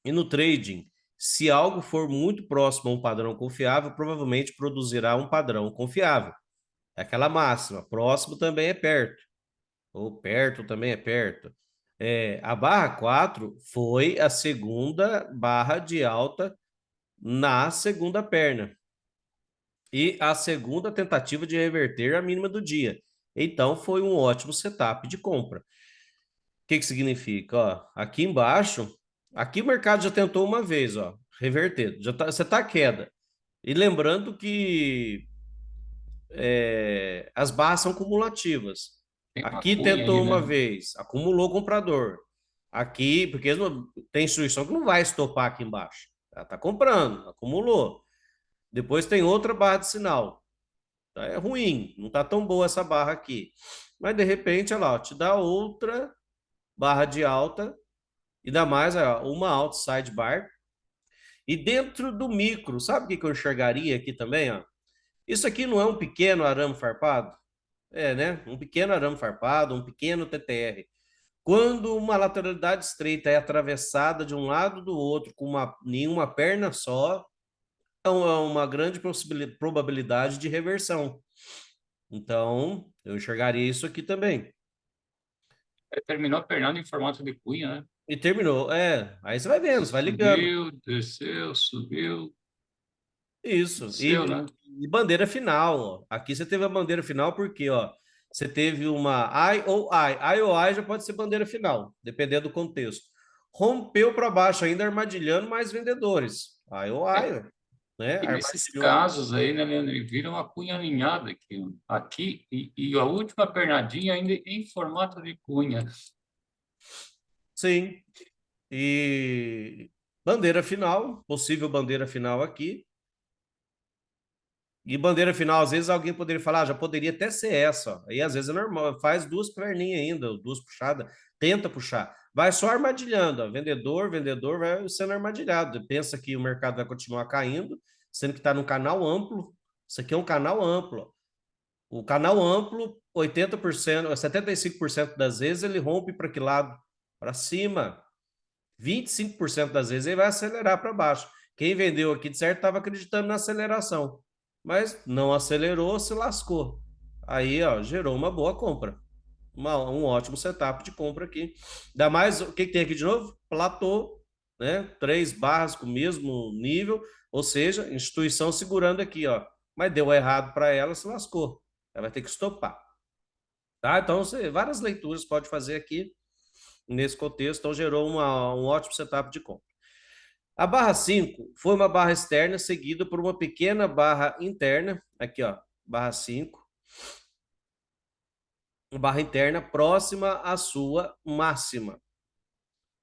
E no trading, se algo for muito próximo a um padrão confiável, provavelmente produzirá um padrão confiável. É aquela máxima, próximo também é perto, ou perto também é perto. A barra 4 foi a segunda barra de alta na segunda perna e a segunda tentativa de reverter a mínima do dia. Então, foi um ótimo setup de compra. O que significa? Ó, aqui embaixo, aqui o mercado já tentou uma vez, ó, reverter. Você está queda. E lembrando que as barras são cumulativas. Tem uma Aqui cunha tentou aí, uma né? vez, acumulou comprador. Aqui, porque tem instituição que não vai estopar aqui embaixo. Ela está comprando, acumulou. Depois tem outra barra de sinal. Tá? É ruim, não está tão boa essa barra aqui. Mas de repente, olha lá, ó, te dá outra barra de alta, e dá mais ó, uma outside bar. E dentro do micro, sabe o que eu enxergaria aqui também? Ó? Isso aqui não é um pequeno arame farpado? É, né? Um pequeno arame farpado, um pequeno TTR. Quando uma lateralidade estreita é atravessada de um lado do outro com nenhuma perna só, é uma grande probabilidade de reversão. Então, eu enxergaria isso aqui também. Terminou a pernada em formato de cunha, né? E terminou. Aí você vai vendo, você vai ligando. Subiu, desceu, subiu, Isso. desceu, né? E bandeira final, ó. Aqui você teve a bandeira final porque, ó, você teve uma I ou I. I ou I já pode ser bandeira final, dependendo do contexto. Rompeu para baixo ainda armadilhando mais vendedores. I ou I, né? E nesses Armadilhou. casos aí, né, Leandro, ele vira uma cunha alinhada aqui, ó. Aqui e a última pernadinha ainda em formato de cunha. Sim. E bandeira final, possível bandeira final aqui. E bandeira final, às vezes alguém poderia falar, já poderia até ser essa, ó. Aí às vezes é normal, faz duas perninhas ainda, duas puxadas, tenta puxar. Vai só armadilhando, ó. Vendedor vai sendo armadilhado. Pensa que o mercado vai continuar caindo, sendo que está num canal amplo. Isso aqui é um canal amplo. O canal amplo, 80%, 75% das vezes ele rompe para que lado? Para cima. 25% das vezes ele vai acelerar para baixo. Quem vendeu aqui de certo estava acreditando na aceleração, mas não acelerou, se lascou. Aí, ó, gerou uma boa compra. Um ótimo setup de compra aqui. Ainda mais, o que tem aqui de novo? Platô, né? 3 barras com o mesmo nível, ou seja, instituição segurando aqui, ó. Mas deu errado para ela, se lascou. Ela vai ter que estopar. Tá? Então, várias leituras pode fazer aqui nesse contexto, então gerou um ótimo setup de compra. A barra 5 foi uma barra externa seguida por uma pequena barra interna, aqui ó, barra 5. barra interna próxima à sua máxima.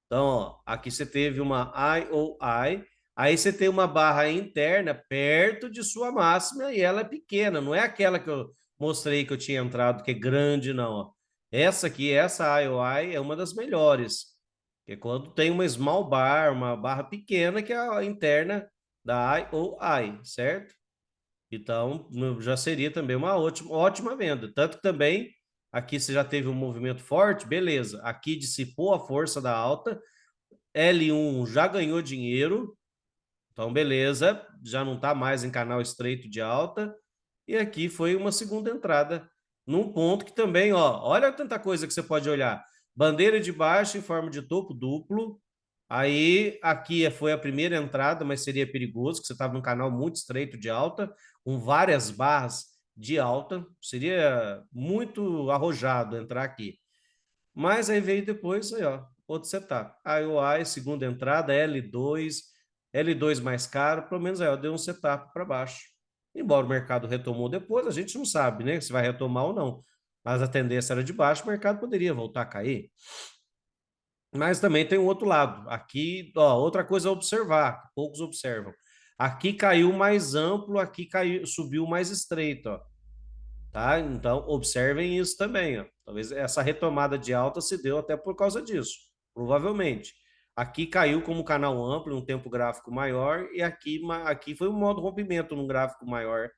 Então, ó, aqui você teve uma IOI, aí você tem uma barra interna perto de sua máxima e ela é pequena, não é aquela que eu mostrei que eu tinha entrado, que é grande, não. Ó. Essa aqui, essa IOI, é uma das melhores, que é quando tem uma small bar, uma barra pequena, que é a interna da IOI, certo? Então, já seria também uma ótima venda. Tanto que também, aqui você já teve um movimento forte, beleza. Aqui dissipou a força da alta, L1 já ganhou dinheiro, então beleza, já não está mais em canal estreito de alta. E aqui foi uma segunda entrada, num ponto que também, ó, olha tanta coisa que você pode olhar. Bandeira de baixo em forma de topo duplo. Aí aqui foi a primeira entrada, mas seria perigoso, que você estava num canal muito estreito de alta, com várias barras de alta. Seria muito arrojado entrar aqui. Mas aí veio depois, aí, ó, outro setup. IOI, segunda entrada, L2 mais caro, pelo menos aí, ó, deu um setup para baixo. Embora o mercado retomou depois, a gente não sabe, né, se vai retomar ou não. Mas a tendência era de baixo, o mercado poderia voltar a cair. Mas também tem um outro lado. Aqui, ó, outra coisa a observar, que poucos observam. Aqui caiu mais amplo, aqui caiu, subiu mais estreito, ó. Tá? Então, observem isso também. Ó. Talvez essa retomada de alta se deu até por causa disso, provavelmente. Aqui caiu como canal amplo, um tempo gráfico maior, e aqui foi um modo rompimento num gráfico maior.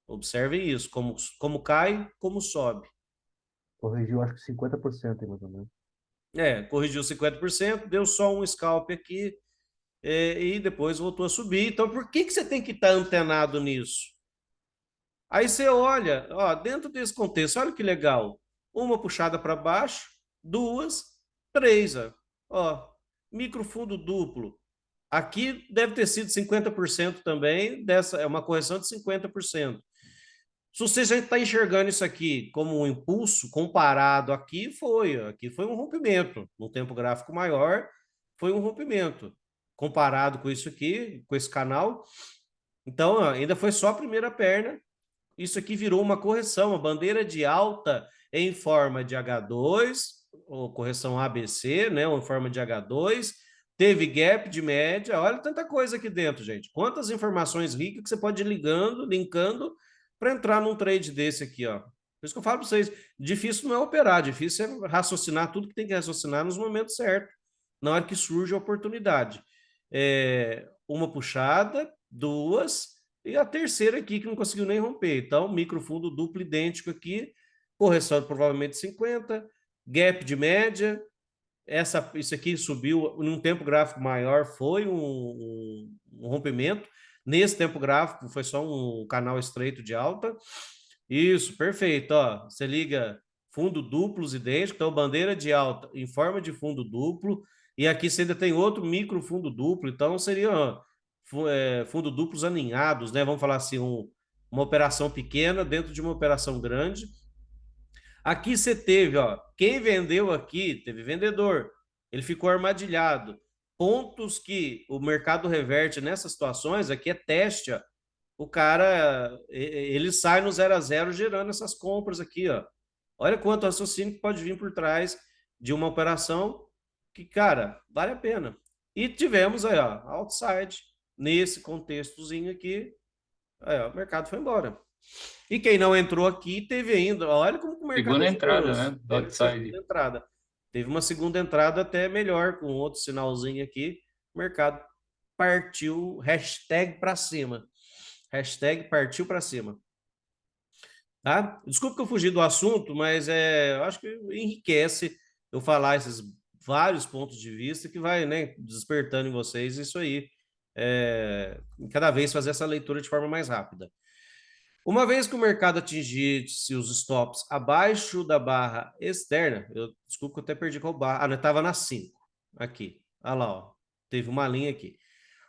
Observem isso, como cai, como sobe. Corrigiu, acho que 50% aí, mais ou menos. Corrigiu 50%, deu só um scalp aqui, e depois voltou a subir. Então, por que você tem que estar antenado nisso? Aí você olha, ó, dentro desse contexto, olha que legal. Uma puxada para baixo, duas, três, ó, microfundo duplo. Aqui deve ter sido 50% também, dessa é uma correção de 50%. Se você já está enxergando isso aqui como um impulso, comparado aqui foi um rompimento. No tempo gráfico maior, foi um rompimento. Comparado com isso aqui, com esse canal. Então, ainda foi só a primeira perna. Isso aqui virou uma correção, a bandeira de alta em forma de H2, ou correção ABC, né, ou em forma de H2, teve gap de média, olha tanta coisa aqui dentro, gente. Quantas informações ricas que você pode ir linkando para entrar num trade desse aqui, ó. Por isso que eu falo para vocês, difícil não é operar, difícil é raciocinar tudo que tem que raciocinar nos momentos certos, na hora que surge a oportunidade. Uma puxada, duas, e a terceira aqui que não conseguiu nem romper. Então, microfundo duplo idêntico aqui, correção de provavelmente 50, gap de média, isso aqui subiu num tempo gráfico maior, foi um rompimento. Nesse tempo gráfico foi só um canal estreito de alta. Isso, perfeito. Ó, você liga fundo duplos idênticos, então bandeira de alta em forma de fundo duplo, e aqui você ainda tem outro micro fundo duplo, então seria fundo duplos aninhados, né? Vamos falar assim, uma operação pequena dentro de uma operação grande. Aqui você teve, ó, quem vendeu aqui, teve vendedor, ele ficou armadilhado. Pontos que o mercado reverte nessas situações, aqui é teste, ó. O cara, ele sai no 0 a 0 gerando essas compras aqui, ó. Olha quanto raciocínio pode vir por trás de uma operação que, cara, vale a pena. E tivemos aí, ó, outside, nesse contextozinho aqui, aí, ó, o mercado foi embora. E quem não entrou aqui teve ainda, olha como o mercado segunda entrada, né? Do outside. Teve uma segunda entrada até melhor, com outro sinalzinho aqui, o mercado partiu, hashtag para cima. Hashtag partiu para cima. Tá? Desculpa que eu fugi do assunto, mas eu acho que enriquece eu falar esses vários pontos de vista que vai, né, despertando em vocês isso aí. Cada vez fazer essa leitura de forma mais rápida. Uma vez que o mercado atingisse os stops abaixo da barra externa, desculpa que eu até perdi qual barra, estava na 5, aqui, olha lá, ó, teve uma linha aqui.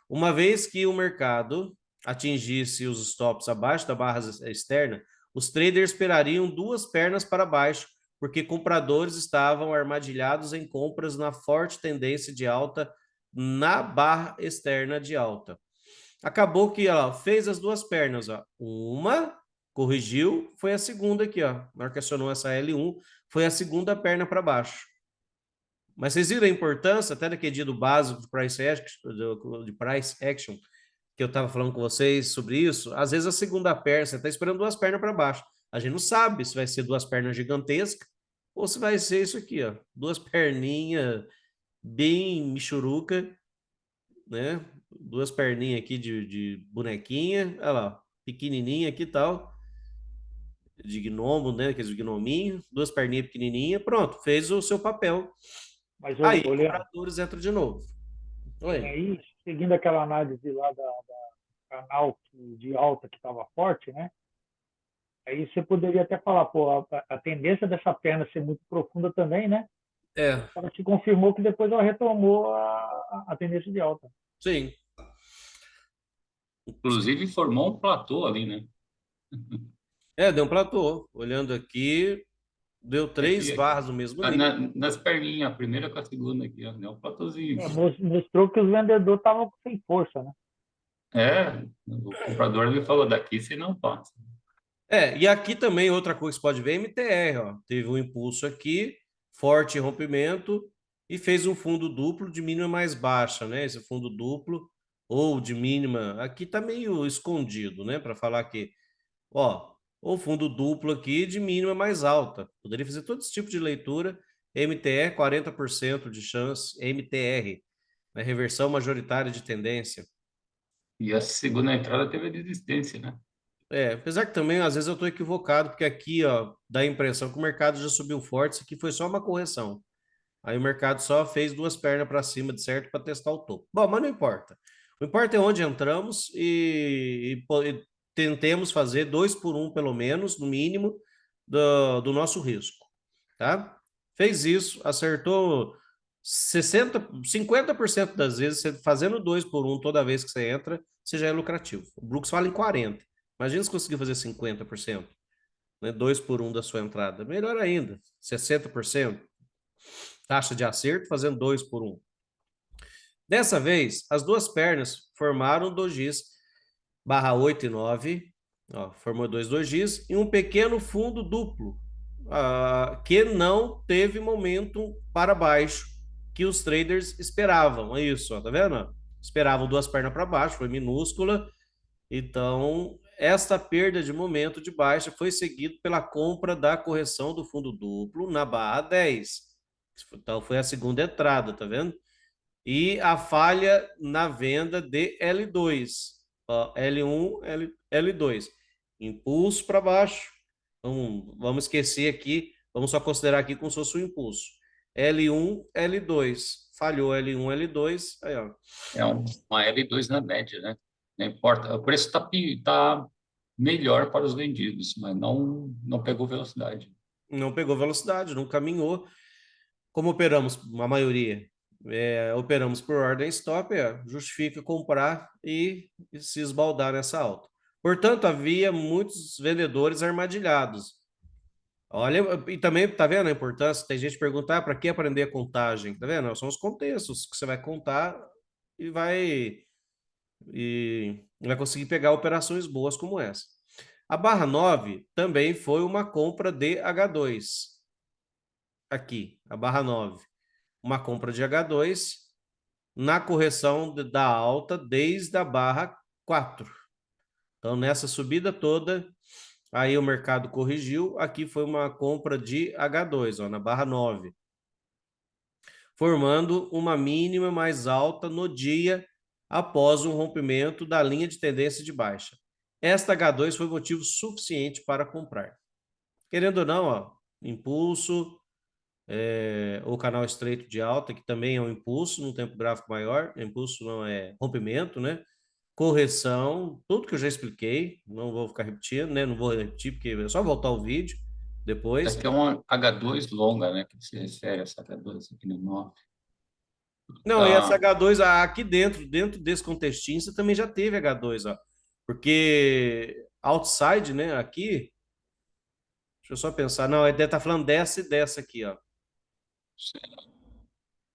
Uma vez que o mercado atingisse os stops abaixo da barra externa, os traders esperariam duas pernas para baixo, porque compradores estavam armadilhados em compras na forte tendência de alta na barra externa de alta. Acabou que ela fez as duas pernas, ó. Uma corrigiu, foi a segunda aqui, ó. Na hora que acionou essa L1, foi a segunda perna para baixo. Mas vocês viram a importância até daquele dia do básico de price action, que eu estava falando com vocês sobre isso? Às vezes a segunda perna, você está esperando duas pernas para baixo. A gente não sabe se vai ser duas pernas gigantescas ou se vai ser isso aqui, ó. Duas perninhas bem michuruca, né? Duas perninhas aqui de bonequinha, olha lá, pequenininha aqui e tal, de gnomo, né? Aqueles gnominhos, duas perninhas pequenininhas, pronto, fez o seu papel. Mas, Aí, Leandro, compradores entram de novo. Oi. aí, seguindo aquela análise lá da canal de alta que estava forte, né? Aí você poderia até falar, pô, a tendência dessa perna ser muito profunda também, né? É, Ela te confirmou que depois ela retomou a tendência de alta. sim. Inclusive, formou um platô ali, né? É, deu um platô. Olhando aqui, deu três Aqui, barras no mesmo nível. nas perninhas, a primeira com a segunda aqui, ó, né? Um platôzinho. Mostrou que os vendedores estavam sem força, né? É, o comprador ele falou, daqui você não passa. É, e aqui também outra coisa que você pode ver é MTR, ó. Teve um impulso aqui, forte rompimento, e fez um fundo duplo de mínima mais baixa, né? Esse fundo duplo, ou de mínima, aqui tá meio escondido, né? Para falar que, ó, o fundo duplo aqui de mínima mais alta. Poderia fazer todo esse tipo de leitura. MTR, 40% de chance, MTR, né? Reversão majoritária de tendência. E a segunda entrada teve a desistência, né? É, apesar que também, às vezes, eu estou equivocado, porque aqui, ó, dá a impressão que o mercado já subiu forte, isso aqui foi só uma correção. Aí o mercado só fez duas pernas para cima, de certo, para testar o topo. Bom, mas não importa. O importa é onde entramos e tentemos fazer 2 por 1, pelo menos, no mínimo, do nosso risco, tá? Fez isso, acertou 50% das vezes, você fazendo 2 por 1 toda vez que você entra, você já é lucrativo. O Brooks fala em 40%. Imagina se conseguir fazer 50%, né? 2 por 1 da sua entrada. Melhor ainda, 60%. Taxa de acerto fazendo 2 por 1. Dessa vez, as duas pernas formaram dojis barra 8 e 9, ó, formou dois dojis e um pequeno fundo duplo, que não teve momento para baixo que os traders esperavam. É isso, ó, tá vendo? Esperavam duas pernas para baixo, foi minúscula. Então, esta perda de momento de baixa foi seguida pela compra da correção do fundo duplo na barra 10. Então, foi a segunda entrada, tá vendo? E a falha na venda de L2. Ó, L1, L2. Impulso para baixo. Vamos esquecer aqui, vamos só considerar aqui como se fosse um impulso. L1, L2. Falhou L1, L2. Aí, ó. É uma L2 na média, né? Não importa. O preço está melhor para os vendidos, mas não pegou velocidade. Não pegou velocidade, não caminhou. Como operamos, a maioria, operamos por ordem stop, justifica comprar e se esbaldar nessa alta. Portanto, havia muitos vendedores armadilhados. Olha, e também, tá vendo a importância? Tem gente perguntar para que aprender a contagem? Tá vendo? São os contextos que você vai contar e vai conseguir pegar operações boas como essa. A barra 9 também foi uma compra de H2. Aqui, a barra 9. Uma compra de H2 na correção da alta desde a barra 4. Então, nessa subida toda, aí o mercado corrigiu. Aqui foi uma compra de H2, ó, na barra 9, formando uma mínima mais alta no dia após um rompimento da linha de tendência de baixa. Esta H2 foi motivo suficiente para comprar. Querendo ou não, ó, impulso, o canal estreito de alta, que também é um impulso no tempo gráfico maior, impulso não é rompimento, né? Correção, tudo que eu já expliquei, não vou ficar repetindo, né? Não vou repetir, porque é só voltar o vídeo depois. Essa aqui é uma H2 longa, né? Que se refere a essa H2 aqui no 9. Não, e essa H2, aqui dentro desse contextinho, você também já teve H2, ó. Porque outside, né? Aqui, deixa eu só pensar, não, ele deve estar falando dessa e dessa aqui, ó.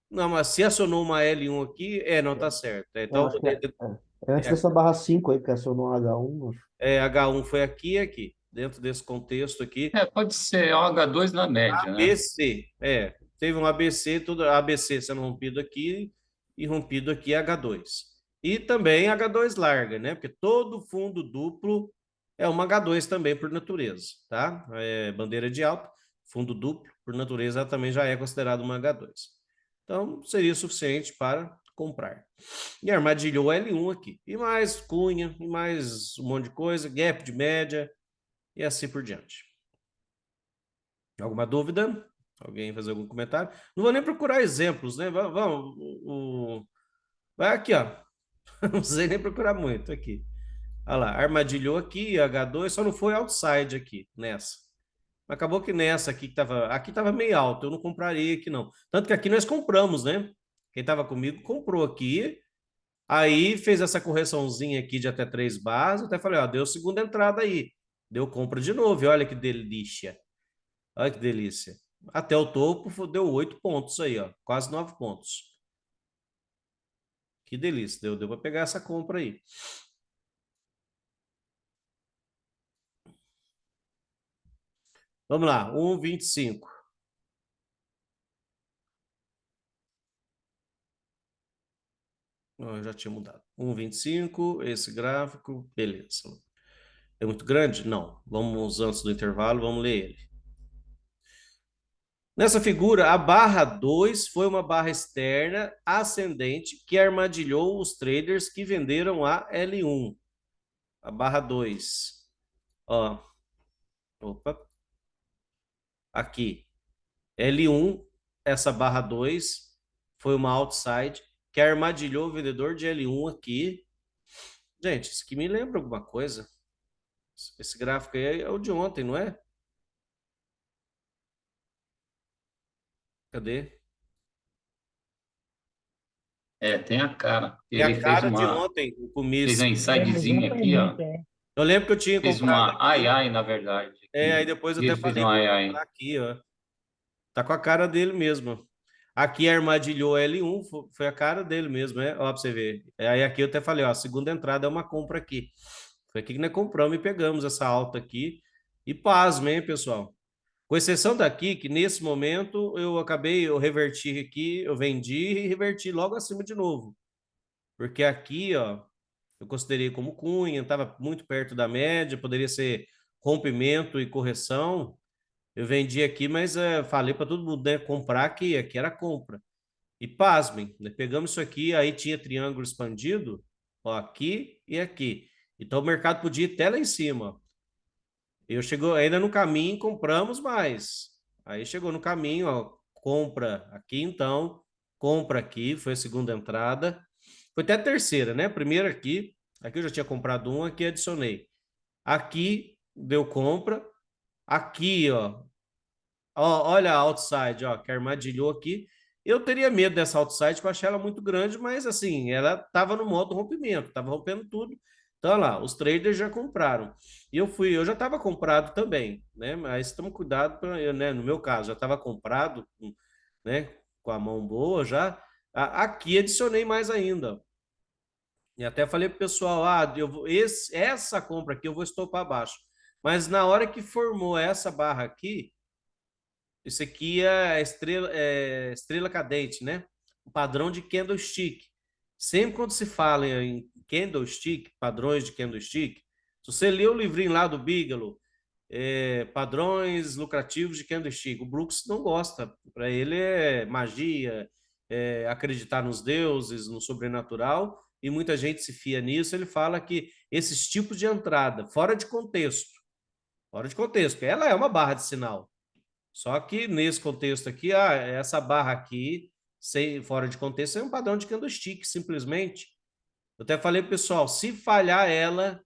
Não, mas se acionou uma L1 aqui, não tá certo. Eu Então, acho que é antes dessa barra 5 aí, que acionou H1. H1 foi aqui e aqui. dentro desse contexto aqui. Pode ser um H2 na média, né? ABC, teve um ABC, tudo ABC sendo rompido aqui e rompido aqui H2. E também H2 larga, né? Porque todo fundo duplo é uma H2 também por natureza, tá? Bandeira de alta, fundo duplo, por natureza, também já é considerado uma H2. Então, seria suficiente para comprar. E armadilhou L1 aqui. E mais cunha, e mais um monte de coisa, gap de média, e assim por diante. Alguma dúvida? Alguém fazer algum comentário? Não vou nem procurar exemplos, né? Vamos. Vai aqui, ó. Não precisei nem procurar muito aqui. Olha lá, armadilhou aqui, H2, só não foi outside aqui, nessa. Acabou que nessa aqui aqui tava meio alto, eu não compraria aqui não. Tanto que aqui nós compramos, né? Quem estava comigo comprou aqui, aí fez essa correçãozinha aqui de até 3 barras, até falei, ó, deu segunda entrada aí. Deu compra de novo, e olha que delícia. Olha que delícia. Até o topo deu 8 pontos aí, ó, quase 9 pontos. Que delícia, deu para pegar essa compra aí. Vamos lá, 1,25. Eu já tinha mudado. 1,25, esse gráfico, beleza. É muito grande? Não. Vamos, antes do intervalo, vamos ler ele. Nessa figura, a barra 2 foi uma barra externa ascendente que armadilhou os traders que venderam a L1. A barra 2. Ó. Opa. Aqui. L1, essa barra 2 foi uma outside que armadilhou o vendedor de L1 aqui. Gente, isso aqui me lembra alguma coisa. Esse gráfico aí é o de ontem, não é? Cadê? Tem a cara. É Ele a cara de ontem, o fez começo. uma insidezinha aqui, ó. Exatamente, Eu lembro que eu tinha Fez comprado uma aqui. ai, na verdade. Aí depois eu Ele até fez falei uma para ai. comprar aqui, ó. Tá com a cara dele mesmo. Aqui armadilhou L1, foi a cara dele mesmo, né? Ó, pra você ver. Aí aqui eu até falei, ó, a segunda entrada é uma compra aqui. Foi aqui que nós compramos e pegamos essa alta aqui. E pasmem, hein, pessoal? Com exceção daqui, que nesse momento eu reverti aqui, eu vendi e reverti logo acima de novo. Porque aqui, ó, eu considerei como cunha, estava muito perto da média, poderia ser rompimento e correção. Eu vendi aqui, mas falei para todo mundo, né, comprar aqui era compra. E pasmem, né, pegamos isso aqui, aí tinha triângulo expandido, ó, aqui e aqui. Então o mercado podia ir até lá em cima. Eu chegou ainda no caminho, compramos mais. Aí chegou no caminho, ó, compra aqui então, compra aqui, foi a segunda entrada. Foi até a terceira, né? Primeiro aqui eu já tinha comprado um, aqui adicionei. Aqui deu compra. Aqui, ó, olha a outside, ó, que armadilhou aqui. Eu teria medo dessa outside, porque eu achei ela muito grande, mas assim, ela estava no modo rompimento, estava rompendo tudo. Então, olha lá, os traders já compraram. E eu já estava comprado também, né? Mas tome cuidado, né? No meu caso, já estava comprado, né? Com a mão boa já. Aqui adicionei mais ainda. E até falei pro pessoal, essa compra aqui eu vou estopar abaixo. Mas na hora que formou essa barra aqui, isso aqui é estrela cadente, né? O padrão de candlestick. Sempre quando se fala em candlestick, padrões de candlestick, se você lê o livrinho lá do Bigelow, padrões lucrativos de candlestick, o Brooks não gosta. Para ele é magia, acreditar nos deuses, no sobrenatural, e muita gente se fia nisso. Ele fala que esses tipos de entrada, fora de contexto, ela é uma barra de sinal. Só que nesse contexto aqui, essa barra aqui, fora de contexto, é um padrão de candlestick, simplesmente. Eu até falei, pessoal, se falhar ela,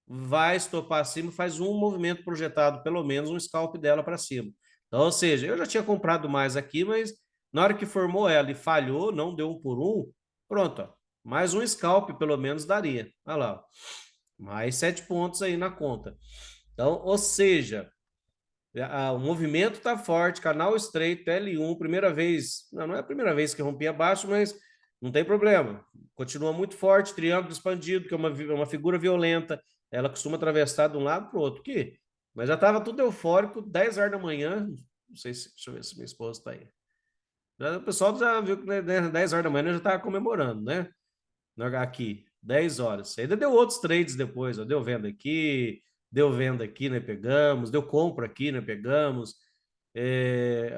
vai estopar acima, faz um movimento projetado, pelo menos um scalp dela para cima. Então, ou seja, eu já tinha comprado mais aqui, mas na hora que formou ela e falhou, não deu um por um, pronto, ó, mais um scalp pelo menos daria. Olha lá, mais 7 pontos aí na conta. Então, ou seja, o movimento está forte, canal estreito, L1, primeira vez, não é a primeira vez que rompi abaixo, mas não tem problema, continua muito forte, triângulo expandido, que é uma figura violenta, ela costuma atravessar de um lado para o outro, que Mas já estava tudo eufórico, 10 horas da manhã. Não sei se, deixa eu ver se minha esposa está aí. O pessoal já viu que, né, 10 horas da manhã eu já estava comemorando, né? Aqui, 10 horas. Ainda deu outros trades depois, ó. Deu venda aqui, né? Pegamos, deu compra aqui, né? Pegamos.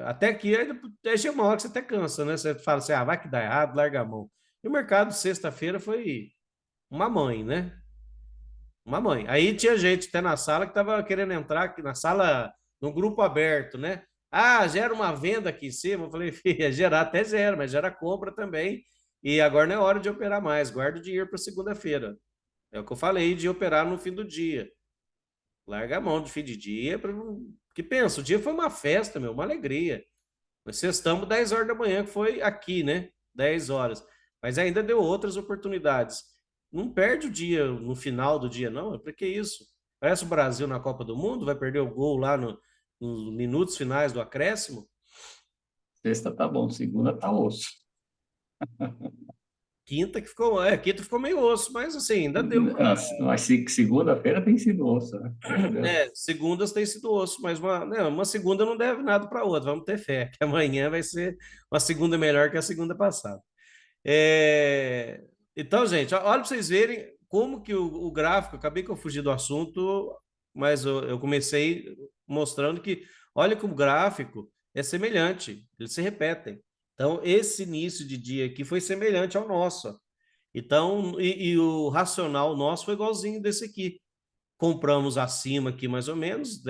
Até aqui, aí chega uma hora que você até cansa, né? Você fala assim, vai que dá errado, larga a mão. E o mercado, sexta-feira, foi uma mãe, né? Uma mãe. Aí tinha gente até na sala que estava querendo entrar aqui na sala, no grupo aberto, né? Gera uma venda aqui em cima. Eu falei, filha, gerar até zero, mas gera compra também. E agora não é hora de operar mais. Guarda o dinheiro para segunda-feira. É o que eu falei de operar no fim do dia. Larga a mão de fim de dia. Que pensa, o dia foi uma festa, meu, uma alegria. Nós sextamos 10 horas da manhã, que foi aqui, né? 10 horas. Mas ainda deu outras oportunidades. Não perde o dia no final do dia, não. Para que isso? Parece o Brasil na Copa do Mundo, vai perder o gol lá nos minutos finais do acréscimo. Sexta tá bom, segunda tá osso. Quinta ficou meio osso, mas assim, ainda deu. Mas segunda-feira tem sido osso, né? Segundas tem sido osso, mas uma segunda não deve nada para outra. Vamos ter fé, que amanhã vai ser uma segunda melhor que a segunda passada. Então, gente, olha para vocês verem como que o gráfico, acabei que eu fugi do assunto, mas eu comecei mostrando que, olha que o gráfico é semelhante, eles se repetem. Então, esse início de dia aqui foi semelhante ao nosso. Então, e o racional nosso foi igualzinho desse aqui. Compramos acima aqui, mais ou menos,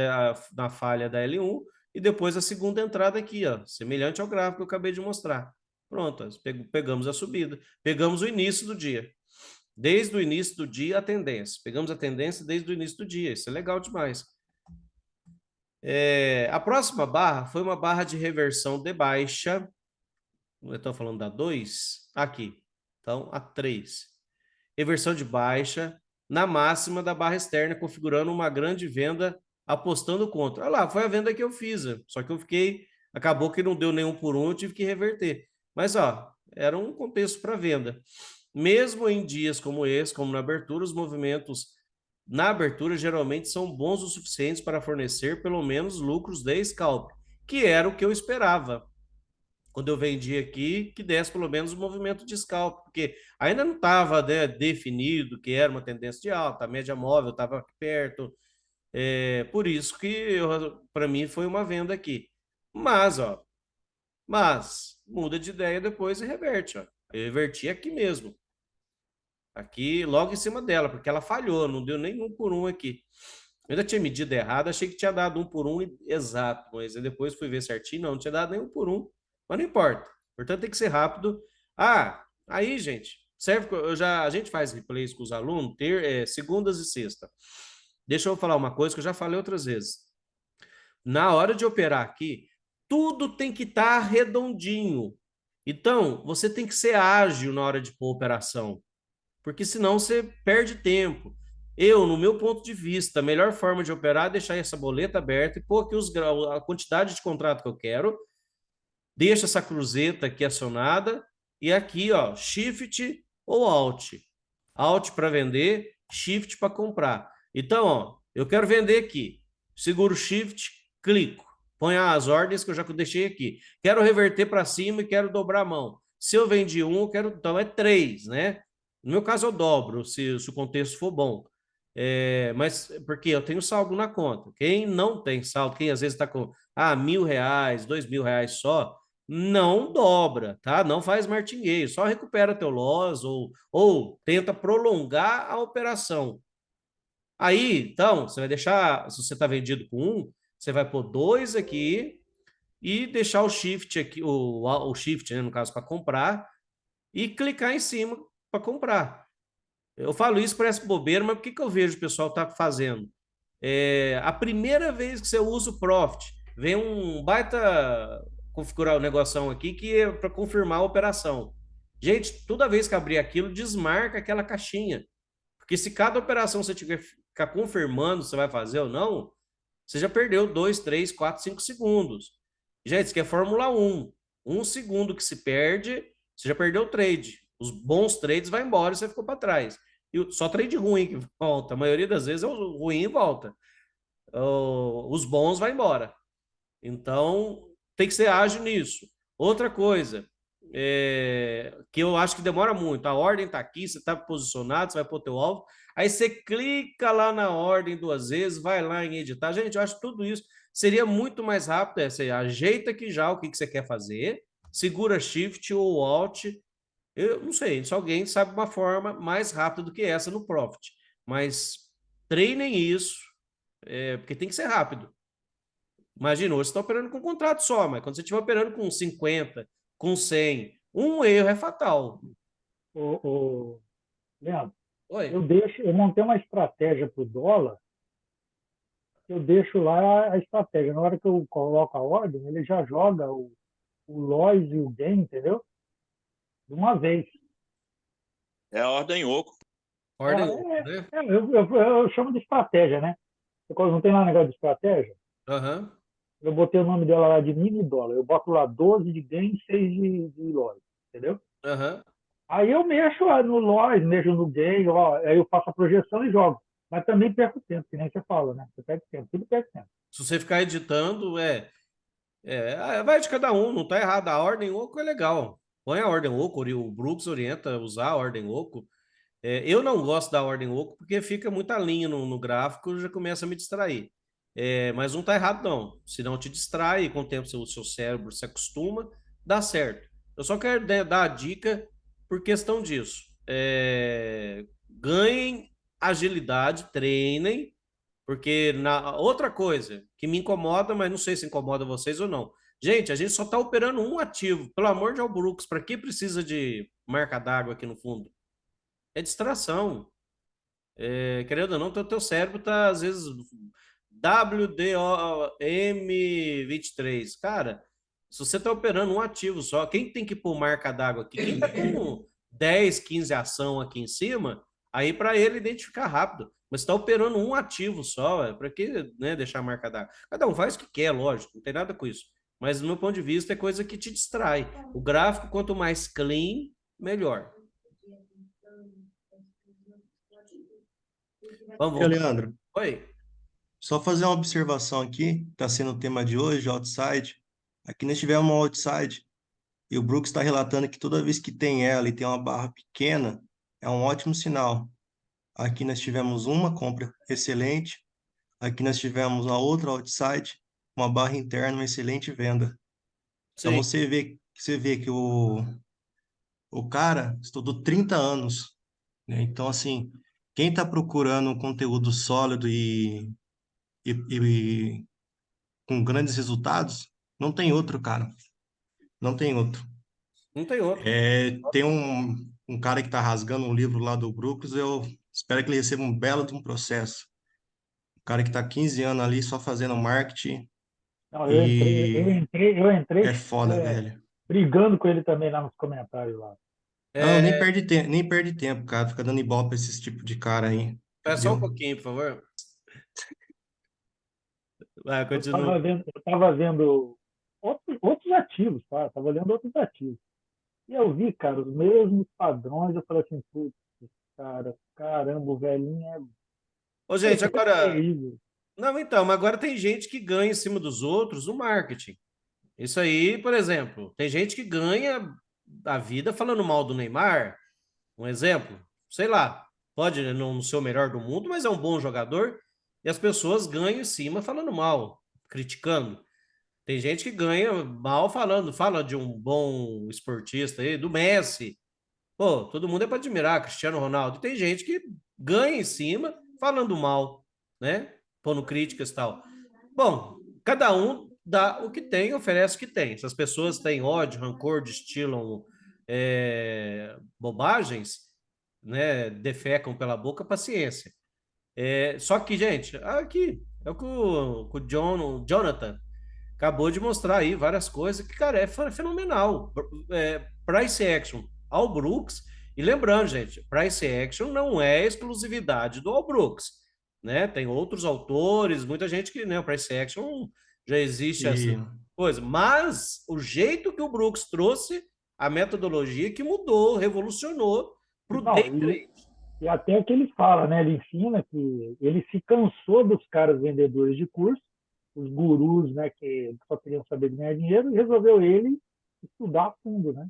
na falha da L1, e depois a segunda entrada aqui, ó, semelhante ao gráfico que eu acabei de mostrar. Pronto, pegamos a subida. Pegamos o início do dia. Desde o início do dia, a tendência. Pegamos a tendência desde o início do dia. Isso é legal demais. A próxima barra foi uma barra de reversão de baixa. Eu estou falando da 2? Aqui. Então, a 3. Reversão de baixa na máxima da barra externa, configurando uma grande venda apostando contra. Olha lá, foi a venda que eu fiz. Só que eu fiquei... Acabou que não deu nenhum por um, eu tive que reverter. Mas, ó, era um contexto para venda. Mesmo em dias como esse, como na abertura, os movimentos na abertura geralmente são bons o suficientes para fornecer pelo menos lucros de scalp, que era o que eu esperava. Quando eu vendi aqui, que desse pelo menos o movimento de scalp, porque ainda não estava, né, definido que era uma tendência de alta, a média móvel estava aqui perto. Por isso que para mim foi uma venda aqui. Mas muda de ideia depois e reverte. Ó. Eu reverti aqui mesmo. Aqui, logo em cima dela, porque ela falhou, não deu nem 1 por 1 aqui. Eu ainda tinha medido errado, achei que tinha dado 1 por 1 exato, mas depois fui ver certinho, não tinha dado nem 1 por 1. Mas não importa. Portanto, tem que ser rápido. Aí, gente, serve. A gente faz replays com os alunos, segundas e sexta. Deixa eu falar uma coisa que eu já falei outras vezes. Na hora de operar aqui, tudo tem que estar redondinho. Então, você tem que ser ágil na hora de pôr operação, porque senão você perde tempo. No meu ponto de vista, a melhor forma de operar é deixar essa boleta aberta e pôr aqui a quantidade de contrato que eu quero, deixa essa cruzeta aqui acionada e aqui, ó, Shift ou Alt. Alt para vender, Shift para comprar. Então, ó, eu quero vender aqui. Seguro Shift, clico. Põe as ordens que eu já deixei aqui. Quero reverter para cima e quero dobrar a mão. Se eu vendi um, eu quero, então é 3, né? No meu caso, eu dobro, se o contexto for bom. Mas porque eu tenho saldo na conta. Quem não tem saldo, quem às vezes está com R$1.000, R$2.000 só, não dobra, tá? Não faz martingale, só recupera teu loss ou tenta prolongar a operação. Aí, então, você vai deixar, se você está vendido com 1, você vai pôr 2 aqui e deixar o shift aqui, o shift, né, no caso, para comprar, e clicar em cima para comprar. Eu falo isso, parece bobeira, mas por que eu vejo o pessoal tá fazendo? A primeira vez que você usa o Profit, vem um baita configurar o negoção aqui que é para confirmar a operação. Gente, toda vez que abrir aquilo, desmarca aquela caixinha. Porque se cada operação você tiver ficar confirmando se você vai fazer ou não, você já perdeu 2, 3, 4, 5 segundos. Gente, isso aqui é Fórmula 1. 1 segundo que se perde, você já perdeu o trade. Os bons trades vai embora e você ficou para trás. E só trade ruim que volta. A maioria das vezes é o ruim e volta. os bons vai embora. Então, tem que ser ágil nisso. Outra coisa, que eu acho que demora muito, a ordem está aqui, você está posicionado, você vai pôr o teu alvo, aí você clica lá na ordem 2 vezes, vai lá em editar. Gente, eu acho que tudo isso seria muito mais rápido. Você ajeita aqui já o que você quer fazer, segura Shift ou Alt. Eu não sei se alguém sabe uma forma mais rápida do que essa no Profit, mas treinem isso, porque tem que ser rápido. Imagina, hoje você está operando com um contrato só, mas quando você estiver operando com 50, com 100, um erro é fatal. Leandro, Oi. eu montei uma estratégia para o dólar, eu deixo lá a estratégia. Na hora que eu coloco a ordem, ele já joga o loss e o gain, entendeu? De uma vez. É a ordem oco. Ordem, né? Eu chamo de estratégia, né? Não tem lá um negócio de estratégia? Aham. Eu botei o nome dela lá de mini dólar. Eu boto lá 12 de gain, 6 de loss, entendeu? Aham. Aí eu mexo no loss, mexo no gain, ó, aí eu faço a projeção e jogo. Mas também perco tempo, que nem você fala, né? Você perde tempo, tudo perde tempo. Se você ficar editando, vai de cada um, não tá errado. A ordem oco é legal. Põe a ordem oco, o Brooks orienta a usar a ordem oco. Eu não gosto da ordem oco porque fica muita linha no gráfico, já começa a me distrair. Mas não tá errado, não. Se não te distrai, com o tempo o seu cérebro se acostuma, dá certo. Eu só quero dar a dica por questão disso. Ganhem agilidade, treinem, porque outra coisa que me incomoda, mas não sei se incomoda vocês ou não. Gente, a gente só está operando um ativo. Pelo amor de Deus, Brooks, para que precisa de marca d'água aqui no fundo? É distração. Querendo ou não, teu cérebro está, às vezes, WDOM23. Cara, se você está operando um ativo só, quem tem que pôr marca d'água aqui? Quem está com 10, 15 ação aqui em cima, aí para ele identificar rápido. Mas está operando um ativo só, para que, né, deixar a marca d'água? Cada um faz o que quer, lógico, não tem nada com isso. Mas, do meu ponto de vista, é coisa que te distrai. O gráfico, quanto mais clean, melhor. Vamos voltar. Leandro, Oi. só fazer uma observação aqui, está sendo o tema de hoje, outside. Aqui nós tivemos uma outside e o Brooks está relatando que toda vez que tem ela e tem uma barra pequena, é um ótimo sinal. Aqui nós tivemos uma compra excelente, aqui nós tivemos uma outra outside, uma barra interna, uma excelente venda. Então Sim. você vê que o cara estudou 30 anos, né? Então, assim, quem está procurando um conteúdo sólido e com grandes resultados, não tem outro, cara. Não tem outro. Não tem outro. Tem um cara que está rasgando um livro lá do Brooks, eu espero que ele receba um belo de um processo. O cara que está 15 anos ali só fazendo marketing Não, e eu entrei é foda, velho. brigando com ele também lá nos comentários lá. Não, nem perde tempo, cara. Fica dando ibope pra esse tipo de cara aí. Espera só um Entendeu? pouquinho, por favor. Vai, Eu continua. estava vendo outros ativos, tá? Estava olhando outros ativos. E eu vi, cara, os mesmos padrões. Eu falei assim, putz, cara, caramba, o velhinho Ô, gente, é agora. terrível. Não, então, mas agora tem gente que ganha em cima dos outros no marketing. Isso aí, por exemplo, tem gente que ganha a vida falando mal do Neymar. Um exemplo, sei lá, pode não ser o melhor do mundo, mas é um bom jogador. E as pessoas ganham em cima falando mal, criticando. Tem gente que ganha mal fala de um bom esportista aí, do Messi. Pô, todo mundo é para admirar, Cristiano Ronaldo. E tem gente que ganha em cima falando mal, né? Pondo críticas e tal. Bom, cada um dá o que tem, oferece o que tem. Se as pessoas têm ódio, rancor, destilam bobagens, né? Defecam pela boca, paciência. Só que, gente, aqui é o que o Jonathan acabou de mostrar aí várias coisas que, cara, é fenomenal. Price action ao Brooks. E lembrando, gente, price action não é exclusividade do All Brooks, né? Tem outros autores, muita gente que, né, o price action já existe essa E coisa. Mas o jeito que o Brooks trouxe, a metodologia que mudou, revolucionou para o Não, day trade. E até que ele fala, né? Ele ensina que ele se cansou dos caras vendedores de curso, os gurus, né? Que só queriam saber de ganhar dinheiro, e resolveu ele estudar a fundo, né?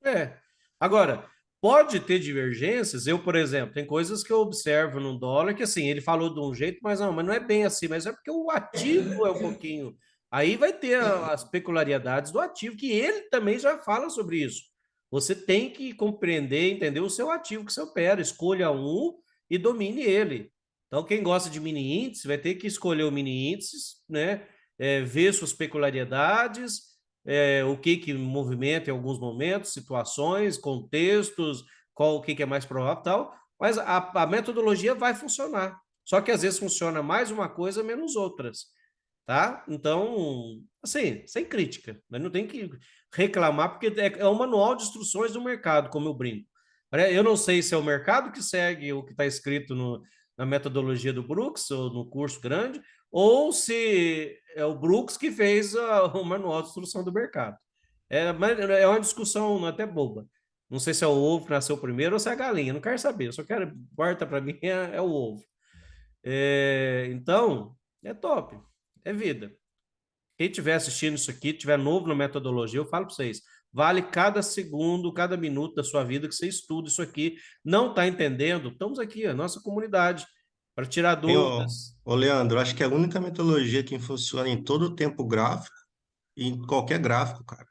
É. Agora, pode ter divergências. Eu, por exemplo, tem coisas que eu observo no dólar que assim, ele falou de um jeito, mas não é bem assim, mas é porque o ativo é um pouquinho. Aí vai ter as peculiaridades do ativo, que ele também já fala sobre isso. Você tem que compreender, entender o seu ativo que você opera, escolha um e domine ele. Então, quem gosta de mini índice vai ter que escolher o mini índices, né? Ver suas peculiaridades, o que movimenta em alguns momentos, situações, contextos, o que é mais provável, tal, mas a metodologia vai funcionar. Só que às vezes funciona mais uma coisa, menos outras, tá? Então, assim, sem crítica, mas não tem que reclamar, porque é um manual de instruções do mercado, como eu brinco. Eu não sei se é o mercado que segue o que está escrito na metodologia do Brooks, ou no curso grande, ou se é o Brooks que fez o manual de instrução do mercado. Mas é uma discussão até boba. Não sei se é o ovo que nasceu primeiro ou se é a galinha, não quero saber. Eu só quero, importa para mim é o ovo. Então, é top, é vida. Quem estiver assistindo isso aqui, estiver novo na metodologia, eu falo para vocês, vale cada segundo, cada minuto da sua vida que você estuda isso aqui. Não está entendendo? Estamos aqui, a nossa comunidade, para tirar dúvidas. Ô, Leandro, acho que é a única metodologia que funciona em todo o tempo gráfico e em qualquer gráfico, cara.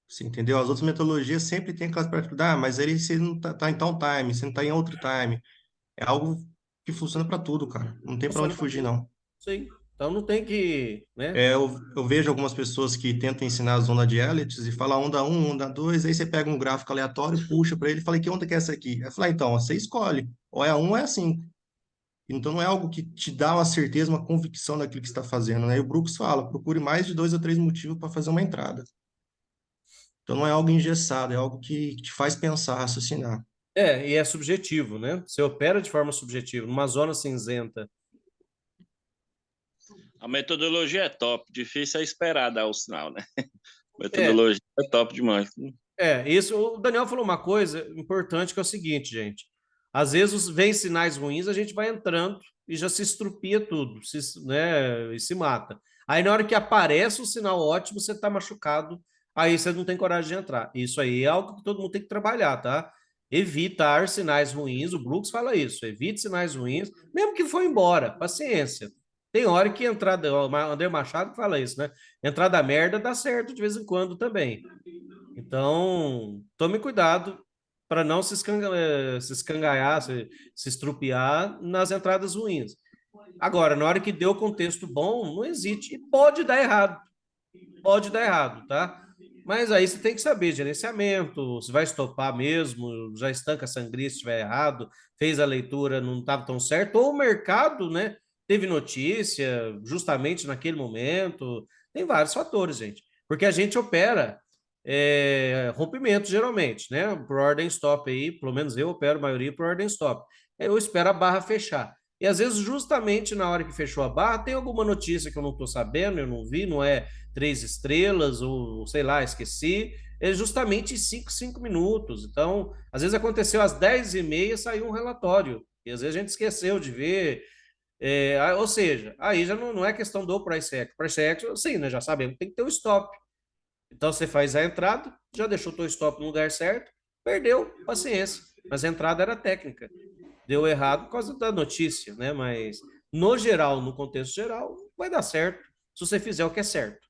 Você entendeu? As outras metodologias sempre tem aquelas particularidades, mas ele você não tá em tal time, você não tá em outro time. É algo que funciona para tudo, cara. Não tem para onde Funciona para fugir, tudo. não. Sim. Então não tem que, né? Eu vejo algumas pessoas que tentam ensinar a zona de Elliott e falam onda um, onda 2, aí você pega um gráfico aleatório, puxa para ele e fala, que onda que é essa aqui? Aí eu falo, então, você escolhe. Ou é a 1 ou é a 5. Então não é algo que te dá uma certeza, uma convicção daquilo que você está fazendo, né? E o Brooks fala, procure mais de 2 ou 3 motivos para fazer uma entrada. Então não é algo engessado, é algo que te faz pensar, raciocinar. E é subjetivo, né? Você opera de forma subjetiva, numa zona cinzenta. A metodologia é top, difícil é esperar dar o sinal, né? A É, metodologia é top demais. isso. O Daniel falou uma coisa importante que é o seguinte, gente. Às vezes vem sinais ruins, a gente vai entrando e já se estrupia tudo, né, e se mata. Aí na hora que aparece o sinal ótimo, você está machucado, aí você não tem coragem de entrar. Isso aí é algo que todo mundo tem que trabalhar, tá? Evitar sinais ruins, o Brooks fala isso, evite sinais ruins, mesmo que for embora, paciência. Tem hora que entrada, o André Machado fala isso, né? Entrar da merda dá certo de vez em quando também. Então, tome cuidado para não se escangaiar, se estrupiar nas entradas ruins. Agora, na hora que deu contexto bom, não hesite. E pode dar errado, tá? Mas aí você tem que saber gerenciamento, se vai estopar mesmo, já estanca a sangria se estiver errado, fez a leitura, não estava tão certo, ou o mercado, né, teve notícia justamente naquele momento. Tem vários fatores, gente. Porque a gente opera rompimento, geralmente, né? Por ordem stop aí, pelo menos eu opero a maioria por ordem stop. Eu espero a barra fechar. E às vezes, justamente na hora que fechou a barra, tem alguma notícia que eu não estou sabendo, eu não vi, não é 3 estrelas, ou sei lá, esqueci. É justamente 5 minutos. Então, às vezes aconteceu às 10h30, saiu um relatório. E às vezes a gente esqueceu de ver. Ou seja, aí já não é questão do price action. Price action, sim, né? Já sabemos, tem que ter o stop. Então você faz a entrada, já deixou o teu stop no lugar certo, perdeu, paciência. Mas a entrada era técnica. Deu errado por causa da notícia, né? Mas no geral, no contexto geral, vai dar certo se você fizer o que é certo.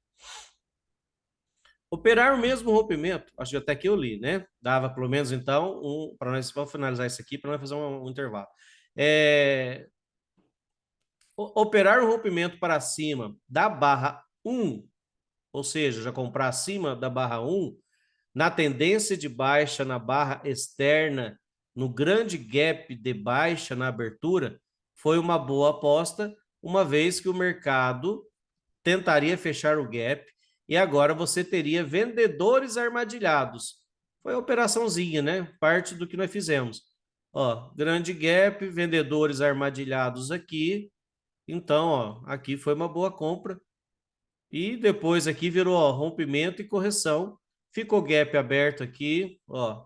Operar o mesmo rompimento, acho que até que eu li, né? Dava pelo menos então, para nós vamos finalizar isso aqui, para nós fazer um intervalo. Operar o rompimento para cima da barra 1, ou seja, já comprar acima da barra 1, na tendência de baixa na barra externa, no grande gap de baixa na abertura, foi uma boa aposta, uma vez que o mercado tentaria fechar o gap e agora você teria vendedores armadilhados. Foi a operaçãozinha, né? Parte do que nós fizemos. Ó, grande gap, vendedores armadilhados aqui. Então, ó, aqui foi uma boa compra. E depois aqui virou, ó, rompimento e correção. Ficou gap aberto aqui, ó,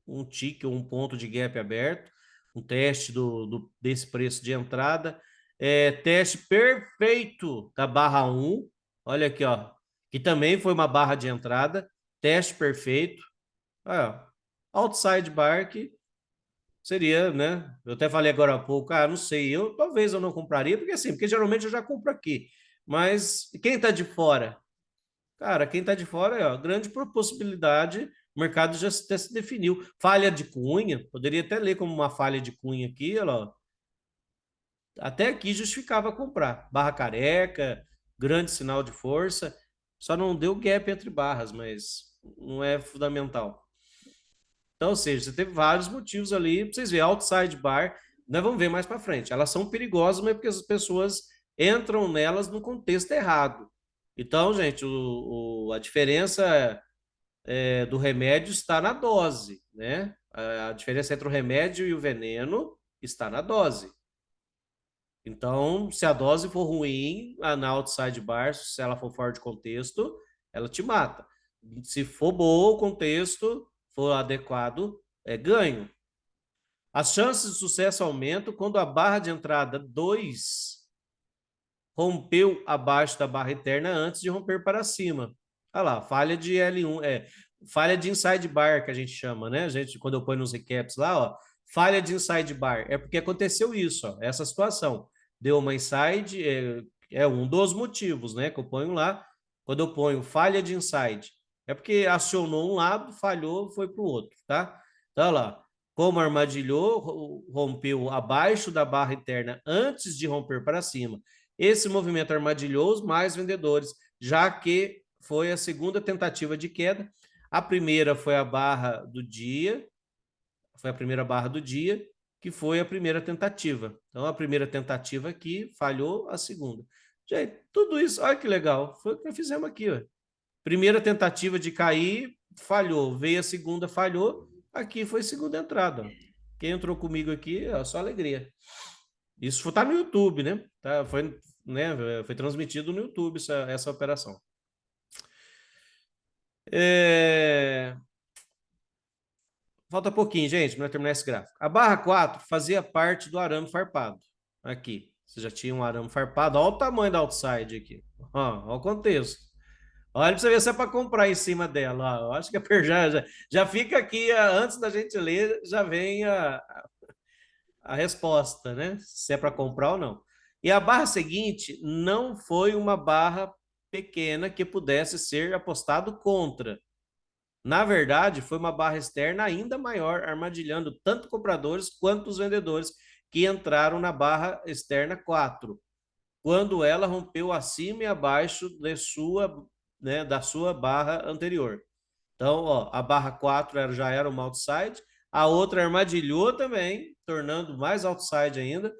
um tick, um ponto de gap aberto. um teste desse preço de entrada. Teste perfeito da barra 1, olha aqui, ó, que também foi uma barra de entrada, teste perfeito. Outside bar que seria, né? Eu até falei agora há pouco, não sei, talvez eu não compraria, porque geralmente eu já compro aqui. Mas quem está de fora? Cara, quem está de fora, grande possibilidade, o mercado já até se definiu. Falha de cunha, poderia até ler como uma falha de cunha aqui, ó. Até aqui justificava comprar. Barra careca, grande sinal de força, só não deu gap entre barras, mas não é fundamental. Então, ou seja, você teve vários motivos ali, para vocês verem, outside bar, nós vamos ver mais para frente. Elas são perigosas, mas porque as pessoas entram nelas no contexto errado. Então, gente, a diferença do remédio está na dose, né? A diferença entre o remédio e o veneno está na dose. Então, se a dose for ruim, na outside bar, se ela for fora de contexto, ela te mata. Se for bom o contexto, for adequado, é ganho. As chances de sucesso aumentam quando a barra de entrada 2 rompeu abaixo da barra interna antes de romper para cima. Olha lá, falha de L1, falha de inside bar, que a gente chama, né? A gente, quando eu ponho nos recaps lá, ó, falha de inside bar, é porque aconteceu isso, ó, essa situação. Deu uma inside, um dos motivos, né, que eu ponho lá, quando eu ponho falha de inside, é porque acionou um lado, falhou, foi para o outro, tá? Então, olha lá, como armadilhou, rompeu abaixo da barra interna antes de romper para cima. Esse movimento armadilhou os mais vendedores, já que foi a segunda tentativa de queda. A primeira foi a barra do dia, que foi a primeira tentativa. Então, a primeira tentativa aqui falhou, a segunda. Gente, tudo isso, olha que legal, foi o que nós fizemos aqui. Ó. Primeira tentativa de cair, falhou. Veio a segunda, falhou. Aqui foi a segunda entrada. Ó. Quem entrou comigo aqui, ó, só alegria. Isso está no YouTube, né? Foi transmitido no YouTube essa operação. Falta pouquinho, gente, para terminar esse gráfico. A barra 4 fazia parte do arame farpado. Aqui, você já tinha um arame farpado. Olha o tamanho da outside aqui. Olha o contexto. Olha para você ver se é para comprar em cima dela. Eu acho que já fica aqui, antes da gente ler, já vem a resposta, né? Se é para comprar ou não. E a barra seguinte não foi uma barra pequena que pudesse ser apostado contra. Na verdade, foi uma barra externa ainda maior, armadilhando tanto compradores quanto os vendedores que entraram na barra externa 4, quando ela rompeu acima e abaixo da sua barra anterior. Então, ó, a barra 4 já era uma outside, a outra armadilhou também, tornando mais outside ainda.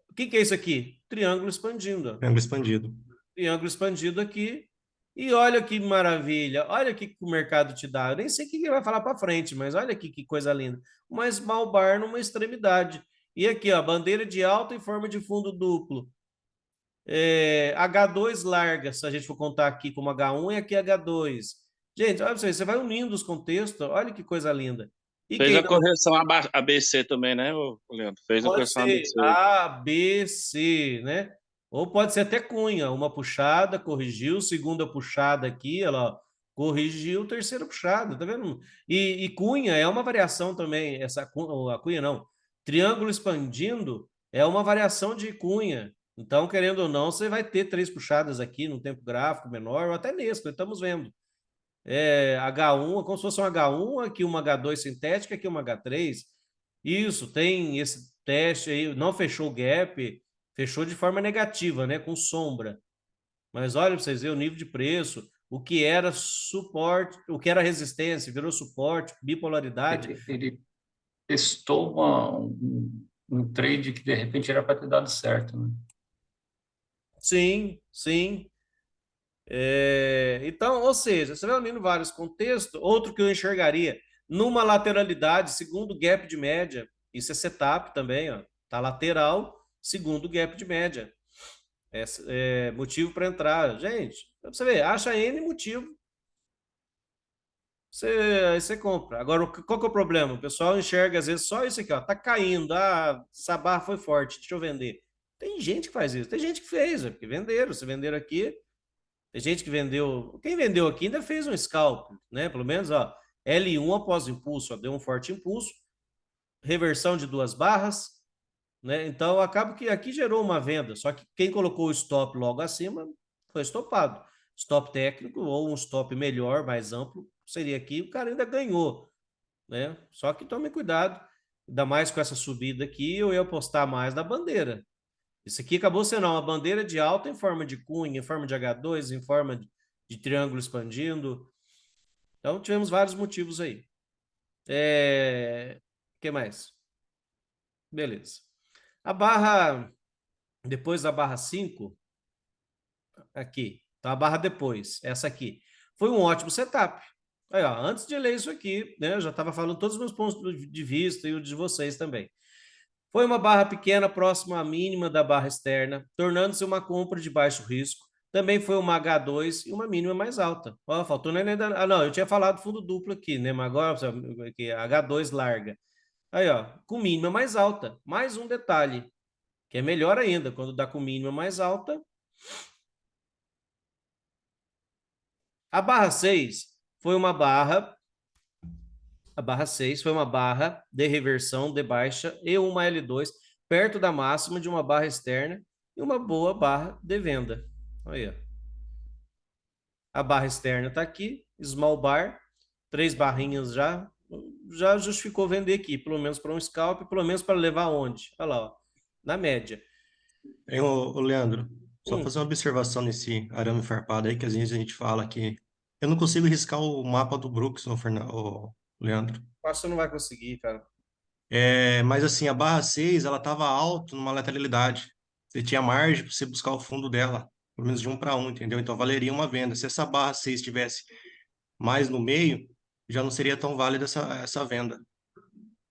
O que é isso aqui? Triângulo expandindo. Triângulo expandido. Triângulo expandido aqui. E olha que maravilha, olha que o mercado te dá. Eu nem sei o que ele vai falar para frente, mas olha aqui que coisa linda. Uma small bar numa extremidade. E aqui, ó, bandeira de alta em forma de fundo duplo. H2 larga, se a gente for contar aqui como H1 e aqui H2. Gente, olha você vai unindo os contextos, olha que coisa linda. E fez a correção ABC também, né, Leandro? Fez a correção ABC. A, B, C, né? Ou pode ser até cunha, uma puxada, corrigiu, segunda puxada aqui, ela corrigiu, terceira puxada, tá vendo? E cunha é uma variação também, a cunha não, triângulo expandindo é uma variação de cunha. Então, querendo ou não, você vai ter 3 puxadas aqui no tempo gráfico menor, ou até nesse, que estamos vendo. H1, como se fosse um H1, aqui uma H2 sintética, aqui uma H3. Isso, tem esse teste aí, não fechou o gap, fechou de forma negativa, né, com sombra. Mas olha para vocês verem o nível de preço, o que era suporte, o que era resistência, virou suporte, bipolaridade. Ele testou um trade que de repente era para ter dado certo, né? Sim, sim. Então, ou seja, você vai unindo vários contextos. Outro que eu enxergaria, numa lateralidade, segundo gap de média, isso é setup também, ó, tá lateral, segundo gap de média. Motivo para entrar. Gente, você vê, acha N motivo. aí você compra. Agora, qual que é o problema? O pessoal enxerga, às vezes, só isso aqui, ó, tá caindo, essa barra foi forte, deixa eu vender. Tem gente que faz isso, tem gente que fez, porque venderam, se venderam aqui, tem gente que vendeu, quem vendeu aqui ainda fez um scalp, né? Pelo menos, ó, L1 após impulso, ó, deu um forte impulso, reversão de 2 barras, né? Então, acaba que aqui gerou uma venda, só que quem colocou o stop logo acima foi estopado. Stop técnico ou um stop melhor, mais amplo, seria aqui, o cara ainda ganhou, né? Só que tome cuidado, ainda mais com essa subida aqui, eu ia apostar mais na bandeira. Isso aqui acabou sendo uma bandeira de alta em forma de cunha, em forma de H2, em forma de triângulo expandindo. Então, tivemos vários motivos aí. O que mais? Beleza. A barra, depois da barra 5, aqui, tá a barra depois, essa aqui, foi um ótimo setup. Aí, ó, antes de ler isso aqui, né, eu já estava falando todos os meus pontos de vista e o de vocês também. Foi uma barra pequena próxima à mínima da barra externa, tornando-se uma compra de baixo risco. Também foi uma H2 e uma mínima mais alta. Ó, faltou nem ainda. Ah, não, eu tinha falado fundo duplo aqui, né? Mas agora aqui, H2 larga. Aí, ó, com mínima mais alta. Mais um detalhe, que é melhor ainda, quando dá com mínima mais alta. A barra 6 foi uma barra. A barra 6 foi uma barra de reversão de baixa e uma L2 perto da máxima de uma barra externa e uma boa barra de venda. Aí, ó. A barra externa está aqui, small bar, 3 barrinhas já justificou vender aqui, pelo menos para um scalp, pelo menos para levar onde? Olha lá, ó, na média. Hein, ô Leandro, só fazer uma observação nesse arame farpado aí, que às vezes a gente fala que eu não consigo riscar o mapa do Brooks, ô Leandro. Acho que você não vai conseguir, cara. Mas assim, a barra 6, ela estava alto numa lateralidade. Você tinha margem para você buscar o fundo dela, pelo menos de 1 para 1, entendeu? Então valeria uma venda. Se essa barra 6 estivesse mais no meio, já não seria tão válida essa venda.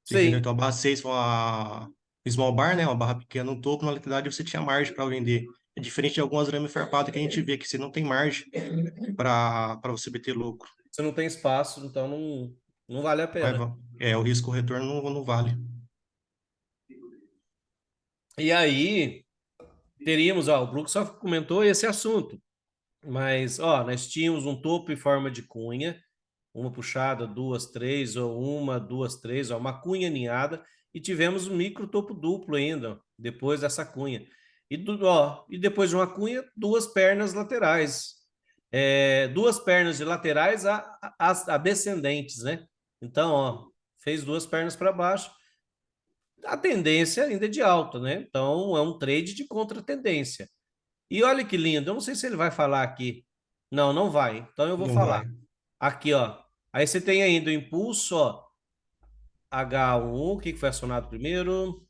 Você entendeu? Sim, Então a barra 6 foi uma small bar, né? Uma barra pequena no topo, na lateralidade você tinha margem para vender. É diferente de algumas arame farpado que a gente vê que você não tem margem para você obter lucro. você não tem espaço, então não vale a pena. O risco retorno não vale. E aí, teríamos, ó, o Brooks só comentou esse assunto, mas, ó, nós tínhamos um topo em forma de cunha, uma puxada, 2, 3, ou 1, 2, 3, ó, uma cunha aninhada, e tivemos um micro topo duplo ainda, ó, depois dessa cunha. E depois de uma cunha, 2 pernas laterais. 2 pernas de laterais a descendentes, né? Então, ó, fez 2 pernas para baixo. A tendência ainda é de alta, né? Então, é um trade de contra-tendência. E olha que lindo, eu não sei se ele vai falar aqui. Não, não vai. Então, eu vou Não falar. vai. Aqui, ó. Aí você tem ainda o impulso, ó. H1, o que foi acionado primeiro?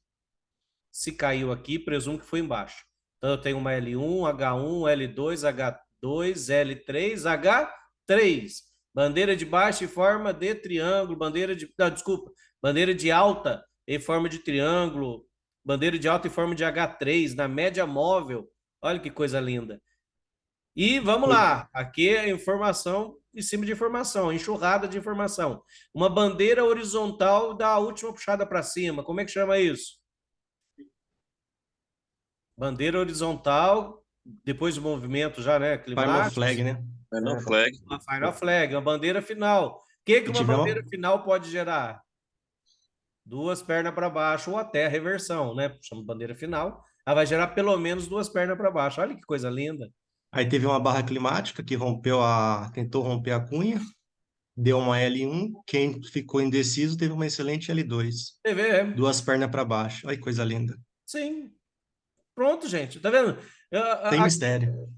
Se caiu aqui, presumo que foi embaixo. Então eu tenho uma L1, H1, L2, H2, L3, H3. Bandeira de baixa em forma de triângulo, bandeira de alta em forma de triângulo, bandeira de alta em forma de H3, na média móvel. Olha que coisa linda. E vamos lá, aqui é informação em cima de informação, enxurrada de informação. Uma bandeira horizontal da última puxada para cima, como é que chama isso? Bandeira horizontal, depois do movimento já, né, Final climático, flag, né? No flag. uma final flag, uma bandeira final. O que E uma bandeira tivemos, final pode gerar? 2 pernas para baixo ou até a reversão, né? Chama bandeira final. Ela vai gerar pelo menos 2 pernas para baixo. Olha que coisa linda. Aí teve uma barra climática que tentou romper a cunha, deu uma L1, quem ficou indeciso teve uma excelente L2, Você vê, 2 pernas para baixo. Olha que coisa linda. sim. Pronto, gente. Tá vendo? Sem mistério.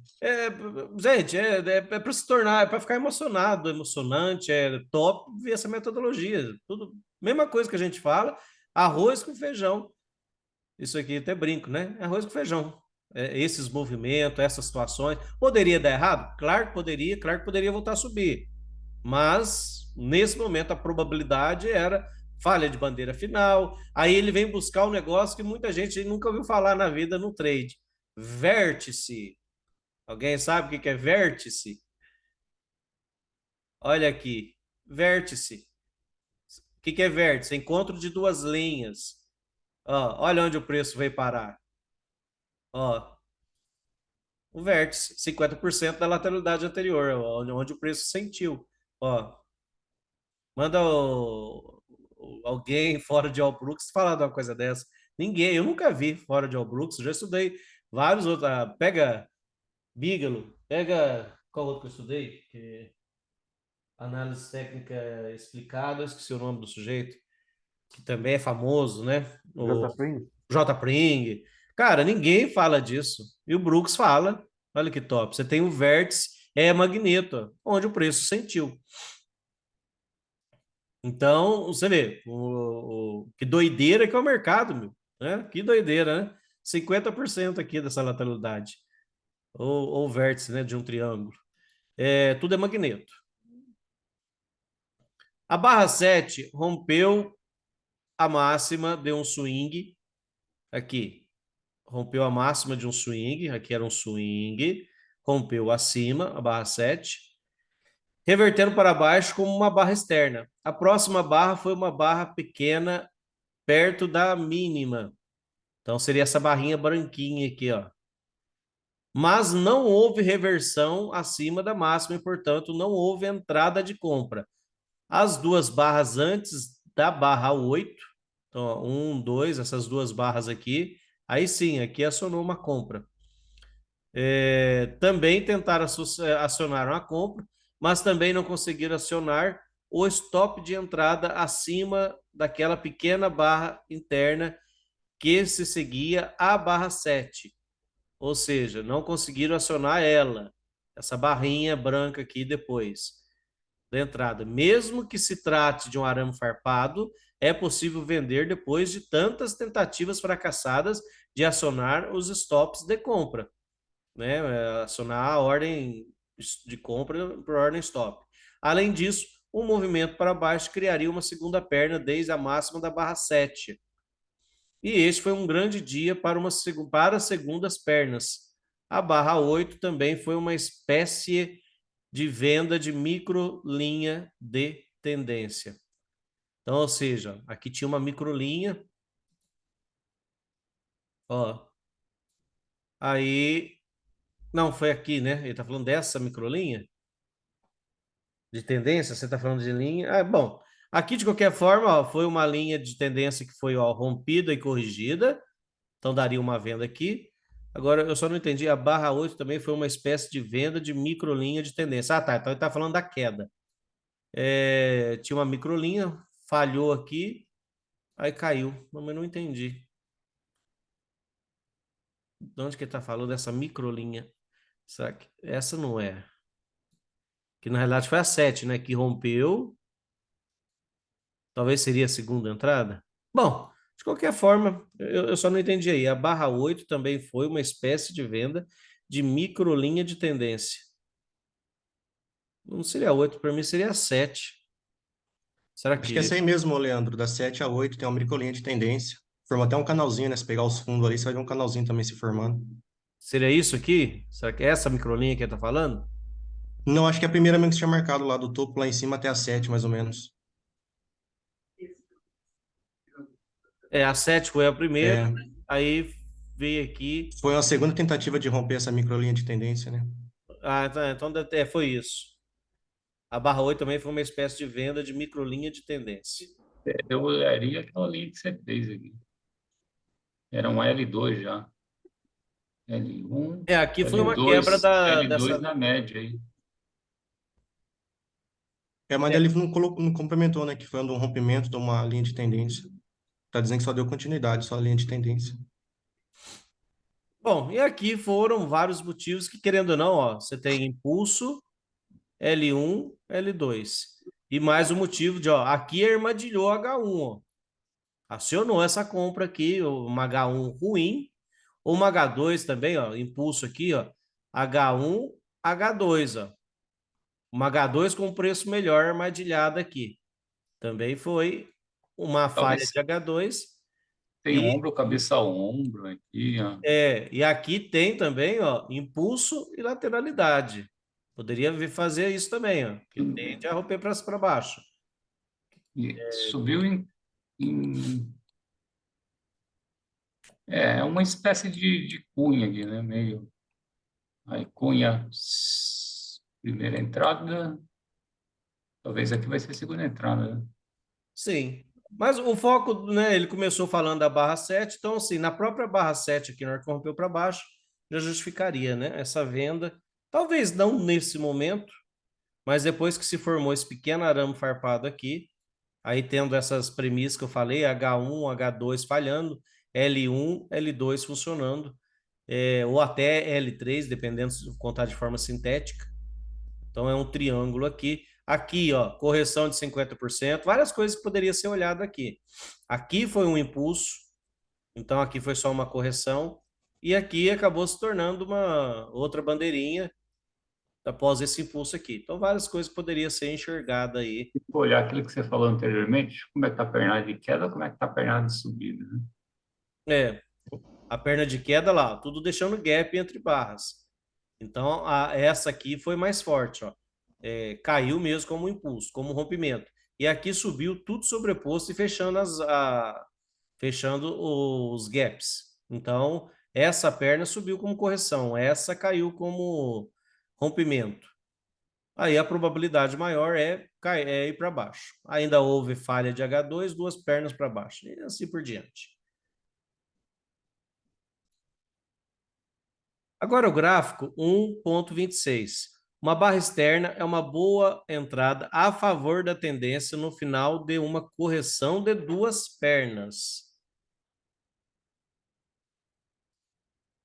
Gente, é para se tornar, é para ficar emocionante, é top ver essa metodologia. Tudo, mesma coisa que a gente fala, arroz com feijão. Isso aqui até brinco, né? Arroz com feijão. Esses movimentos, essas situações. Poderia dar errado? Claro que poderia voltar a subir. Mas, nesse momento, a probabilidade era falha de bandeira final. Aí ele vem buscar um negócio que muita gente nunca ouviu falar na vida no trade. Vértice. Alguém sabe o que é vértice? Olha aqui. vértice. O que é vértice? Encontro de duas linhas. Ó, olha onde o preço veio parar. Ó, o vértice, 50% da lateralidade anterior, onde o preço sentiu. Ó, manda alguém fora de All Brooks falar de uma coisa dessa. Ninguém, eu nunca vi fora de All Brooks, eu já estudei vários outros. Pega Bigelow, pega. Qual outro que eu estudei? Análise técnica explicada, esqueci o nome do sujeito, que também é famoso, né? O J. Pring? J. Pring. Cara, ninguém fala disso. E o Brooks fala. Olha que top. Você tem o vértice, é magneto, onde o preço sentiu. Então, você vê, que doideira que é o mercado, meu. Né? Que doideira, né? 50% aqui dessa lateralidade. Ou vértice, né, de um triângulo. Tudo é magneto. A barra 7 rompeu a máxima, deu um swing. Aqui, rompeu a máxima de um swing. Aqui era um swing. Rompeu acima, a barra 7. Revertendo para baixo como uma barra externa. A próxima barra foi uma barra pequena, perto da mínima. Então, seria essa barrinha branquinha aqui, ó. Mas não houve reversão acima da máxima e, portanto, não houve entrada de compra. As duas barras antes da barra 8, então, ó, 1, 2, essas duas barras aqui, aí sim, aqui acionou uma compra. Também tentaram acionar uma compra, mas também não conseguiram acionar o stop de entrada acima daquela pequena barra interna que se seguia à barra 7. Ou seja, não conseguiram acionar ela, essa barrinha branca aqui depois da entrada. Mesmo que se trate de um arame farpado, é possível vender depois de tantas tentativas fracassadas de acionar os stops de compra, né? Acionar a ordem de compra por ordem stop. Além disso, um movimento para baixo criaria uma segunda perna desde a máxima da barra 7. E este foi um grande dia para segundas pernas. A barra 8 também foi uma espécie de venda de microlinha de tendência. Então, ou seja, aqui tinha uma microlinha, ó. Aí, não, foi aqui, né? Ele está falando dessa microlinha de tendência, você está falando de linha. Bom, aqui de qualquer forma, ó, foi uma linha de tendência que foi, ó, rompida e corrigida. Então daria uma venda aqui. Agora, eu só não entendi, a barra 8 também foi uma espécie de venda de microlinha de tendência. Ah, tá, então ele está falando da queda. Tinha uma microlinha, falhou aqui, aí caiu. Não, mas não entendi. De onde que ele está falando dessa microlinha? Será que essa não é? Que na realidade foi a 7, né? Que rompeu. Talvez seria a segunda entrada. Bom, de qualquer forma, eu só não entendi aí. A barra 8 também foi uma espécie de venda de microlinha de tendência. Não seria a 8, para mim seria a 7. Será Acho que é que essa aí mesmo, Leandro. Da 7 a 8 tem uma microlinha de tendência. Forma até um canalzinho, né? Se pegar os fundos ali, você vai ver um canalzinho também se formando. seria isso aqui? Será que é essa microlinha que ele está falando? Não, acho que é a primeira mesmo que você tinha marcado lá do topo, lá em cima até a 7, mais ou menos. A 7 foi a primeira, É, aí veio aqui. foi uma segunda tentativa de romper essa microlinha de tendência, né? Então foi isso. A barra 8 também foi uma espécie de venda de microlinha de tendência. Eu olharia aquela linha que você fez aqui. Era um L2 já. L1, Aqui foi uma quebra L2, L2 dessa. na média aí. Mas ele não colocou, não complementou, né? Que foi um rompimento de uma linha de tendência. Tá dizendo que só deu continuidade, só a linha de tendência. Bom, e aqui foram vários motivos que, querendo ou não, ó, você tem impulso, L1, L2. E mais o motivo de, ó, aqui armadilhou H1, ó. Acionou essa compra aqui, uma H1 ruim, ou uma H2 também, ó, impulso aqui, ó, H1, H2, ó. Uma H2 com preço melhor armadilhada aqui. Também foi uma falha Talvez de H2. tem ombro, cabeça a ombro aqui, ó. E aqui tem também, ó, impulso e lateralidade. Poderia fazer isso também, ó, que tende a romper para baixo. E subiu é uma espécie de cunha aqui, né? Meio. Aí cunha, primeira entrada. Talvez aqui vai ser a segunda entrada, né? Sim. Mas o foco, né, ele começou falando da barra 7, então assim, na própria barra 7 aqui, na hora que rompeu para baixo, já justificaria, né, essa venda. Talvez não nesse momento, mas depois que se formou esse pequeno arame farpado aqui, aí tendo essas premissas que eu falei, H1, H2 falhando, L1, L2 funcionando, ou até L3, dependendo se contar de forma sintética. Então é um triângulo aqui. Aqui, ó, correção de 50%, várias coisas que poderia ser olhado aqui. Aqui foi um impulso, então aqui foi só uma correção, e aqui acabou se tornando uma outra bandeirinha após esse impulso aqui. Então várias coisas poderiam ser enxergadas aí. Se for olhar aquilo que você falou anteriormente, como é que está a pernada de queda, como é que está a pernada de subida, né? É, a perna de queda lá, tudo deixando gap entre barras. Então, essa aqui foi mais forte, ó. Caiu mesmo como impulso, como rompimento. E aqui subiu tudo sobreposto e fechando os gaps. Então, essa perna subiu como correção, essa caiu como rompimento. Aí a probabilidade maior é ir para baixo. Ainda houve falha de H2, duas pernas para baixo, e assim por diante. Agora o gráfico 1,26. Uma barra externa é uma boa entrada a favor da tendência no final de uma correção de duas pernas.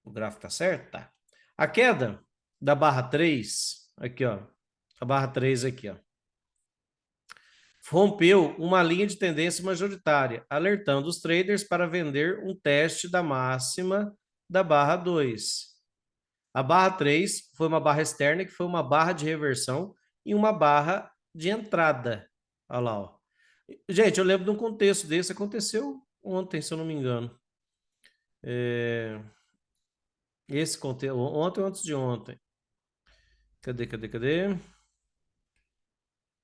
O gráfico tá certo? Tá. A queda da barra 3, aqui ó, a barra 3 aqui ó, rompeu uma linha de tendência majoritária, alertando os traders para vender um teste da máxima da barra 2. A barra 3 foi uma barra externa, que foi uma barra de reversão e uma barra de entrada. Olha lá, ó. Gente, eu lembro de um contexto desse, aconteceu ontem, se eu não me engano. Esse contexto, ontem ou antes de ontem. Cadê?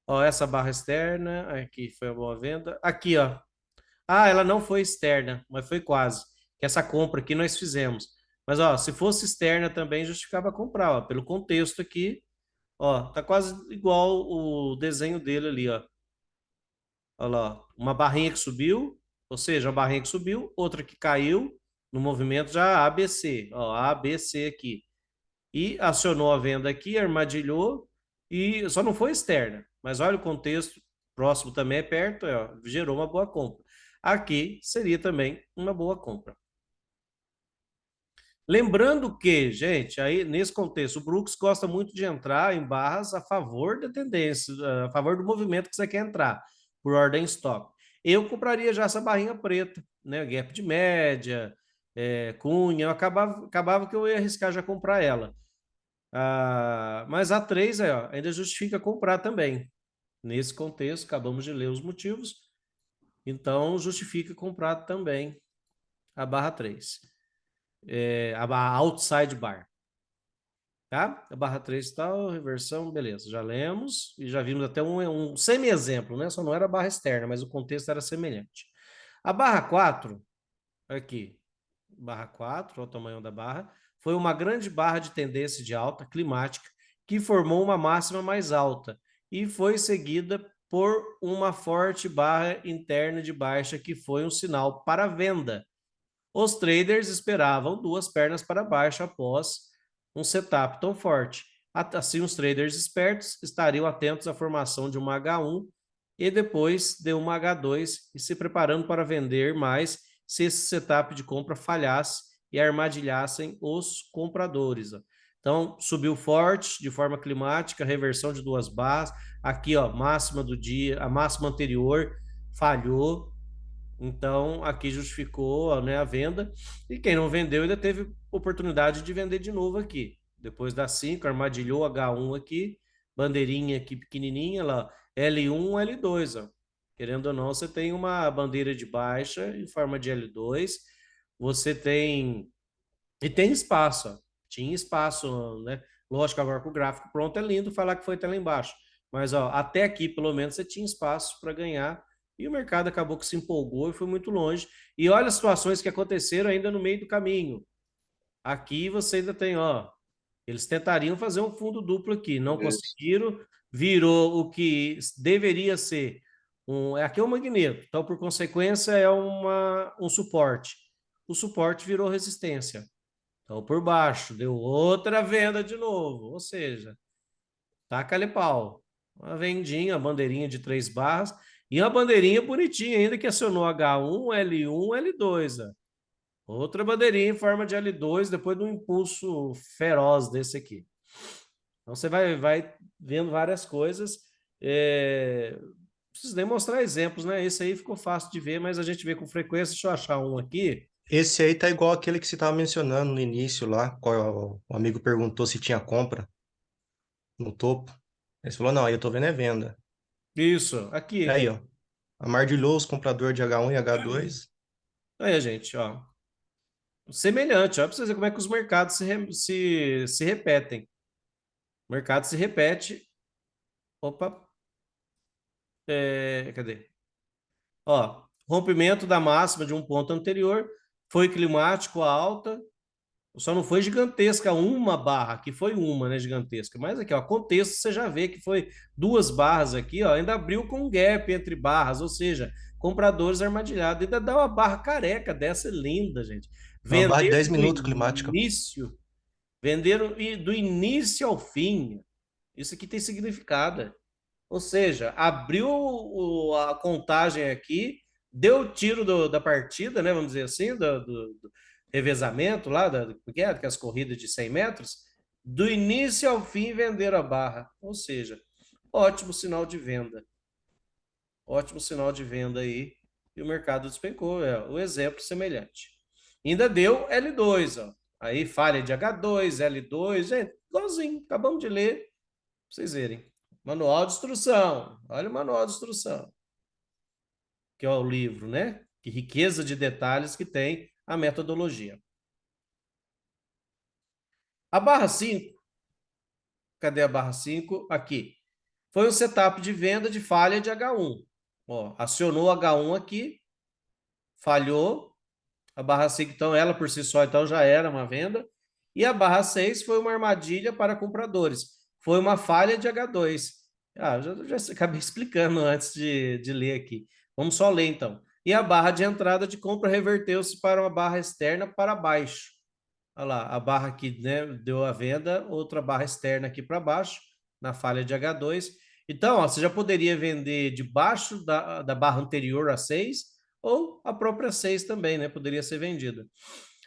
Ó, essa barra externa, aqui foi a boa venda. Aqui, ó. Ah, ela não foi externa, mas foi quase. Que essa compra aqui nós fizemos. Mas, ó, se fosse externa também justificava comprar, ó. Pelo contexto aqui, ó, tá quase igual o desenho dele ali, ó. Olha lá, ó. Uma barrinha que subiu, ou seja, uma barrinha que subiu, outra que caiu no movimento já ABC, ó, ABC aqui. E acionou a venda aqui, armadilhou e só não foi externa. Mas olha o contexto, próximo também é perto, ó, gerou uma boa compra. Aqui seria também uma boa compra. Lembrando que, gente, aí nesse contexto, o Brooks gosta muito de entrar em barras a favor da tendência, a favor do movimento que você quer entrar, por ordem stop. Eu compraria já essa barrinha preta, né? Gap de média, cunha, eu acabava que eu ia arriscar já comprar ela. Mas a 3 ó, ainda justifica comprar também. Nesse contexto, acabamos de ler os motivos, então justifica comprar também a barra 3. A barra outside bar. Tá? A barra 3 tal, reversão, beleza, já lemos e já vimos até um semi-exemplo, né? Só não era barra externa, mas o contexto era semelhante. A barra 4, aqui, barra 4, olha o tamanho da barra, foi uma grande barra de tendência de alta climática que formou uma máxima mais alta e foi seguida por uma forte barra interna de baixa que foi um sinal para venda. Os traders esperavam duas pernas para baixo após um setup tão forte. Assim, os traders espertos estariam atentos à formação de uma H1 e depois de uma H2 e se preparando para vender mais se esse setup de compra falhasse e armadilhassem os compradores. Então, subiu forte de forma climática, reversão de duas barras. Aqui, ó, máxima do dia, a máxima anterior falhou. Então, aqui justificou, né, a venda. E quem não vendeu ainda teve oportunidade de vender de novo aqui. Depois da 5, armadilhou H1 aqui, bandeirinha aqui pequenininha, lá, L1, L2. Ó. Querendo ou não, você tem uma bandeira de baixa em forma de L2. Você tem... E tem espaço, ó. Tinha espaço, né? Lógico, agora com o gráfico pronto é lindo falar que foi até lá embaixo. Mas ó, até aqui, pelo menos, você tinha espaço para ganhar. E o mercado acabou que se empolgou e foi muito longe. E olha as situações que aconteceram ainda no meio do caminho. Aqui você ainda tem, ó, eles tentariam fazer um fundo duplo aqui, não Isso. conseguiram, virou o que deveria ser aqui é um magneto, então por consequência é um suporte. O suporte virou resistência. Então por baixo deu outra venda de novo, ou seja, taca-lhe pau. Uma vendinha, a bandeirinha de 3 barras e uma bandeirinha bonitinha ainda que acionou H1, L1, L2, ó. Outra bandeirinha em forma de L2 depois de um impulso feroz desse aqui. Então você vai vendo várias coisas. Preciso nem mostrar exemplos, né? Esse aí ficou fácil de ver, mas a gente vê com frequência. Deixa eu achar um aqui. Esse aí tá igual aquele que você estava mencionando no início lá, qual o amigo perguntou se tinha compra no topo. Ele falou, não, aí eu tô vendo é venda. Isso, aqui. Aí, ó. Amardilhou os compradores de H1 e H2. Aí, gente, ó. Semelhante, ó, para você ver como é que os mercados se repetem. O mercado se repete. Opa. Cadê? Ó, rompimento da máxima de um ponto anterior. Foi climático a alta. Só não foi gigantesca uma barra, que foi uma, né, gigantesca. Mas aqui, ó, contexto, você já vê que foi 2 barras aqui, ó, ainda abriu com um gap entre barras, ou seja, compradores armadilhados. Ainda dá uma barra careca dessa linda, gente. Uma barra de Venderam 10 do minutos climática. início, venderam do início ao fim. Isso aqui tem significado. Ou seja, abriu a contagem aqui, deu o tiro da partida, né? Vamos dizer assim, do revezamento lá, que é as corridas de 100 metros, do início ao fim venderam a barra. Ou seja, ótimo sinal de venda. Ótimo sinal de venda aí. E o mercado despencou. É o exemplo semelhante. Ainda deu L2, ó. Aí falha de H2, L2, gente, igualzinho. Acabamos de ler, pra vocês verem. Manual de instrução. Olha o manual de instrução. Que é o livro, né? Que riqueza de detalhes que tem a metodologia. A barra 5. Cadê a barra 5? Aqui. Foi um setup de venda de falha de H1. Ó, acionou H1 aqui, falhou. A barra 5, então, ela por si só, então, já era uma venda. E a barra 6 foi uma armadilha para compradores. Foi uma falha de H2. Já acabei explicando antes de ler aqui. Vamos só ler, então. E a barra de entrada de compra reverteu-se para uma barra externa para baixo. Olha lá, a barra que, né, deu a venda, outra barra externa aqui para baixo, na falha de H2. Então, ó, você já poderia vender debaixo da barra anterior a 6 ou a própria 6 também, né? Poderia ser vendida.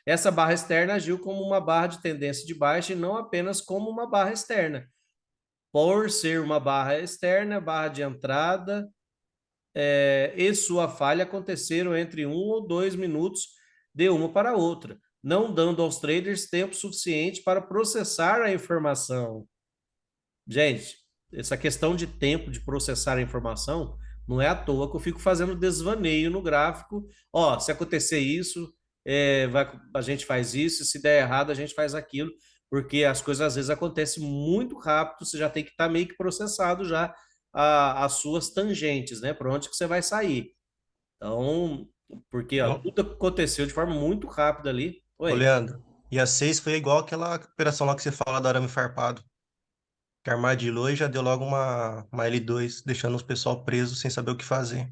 Essa barra externa agiu como uma barra de tendência de baixa e não apenas como uma barra externa. Por ser uma barra externa, barra de entrada e sua falha aconteceram entre 1 ou 2 minutos de uma para a outra, não dando aos traders tempo suficiente para processar a informação. Gente, essa questão de tempo de processar a informação não é à toa que eu fico fazendo desvaneio no gráfico. Ó, se acontecer isso, a gente faz isso, se der errado, a gente faz aquilo, porque as coisas às vezes acontecem muito rápido, você já tem que estar meio que processado já as suas tangentes, né? Para onde que você vai sair. Então, porque ó, Ô, tudo aconteceu de forma muito rápida ali. ô, Oi. Leandro, e a 6 foi igual aquela operação lá que você fala do arame farpado. Que armadilhou e já deu logo uma L2, deixando os pessoal preso sem saber o que fazer.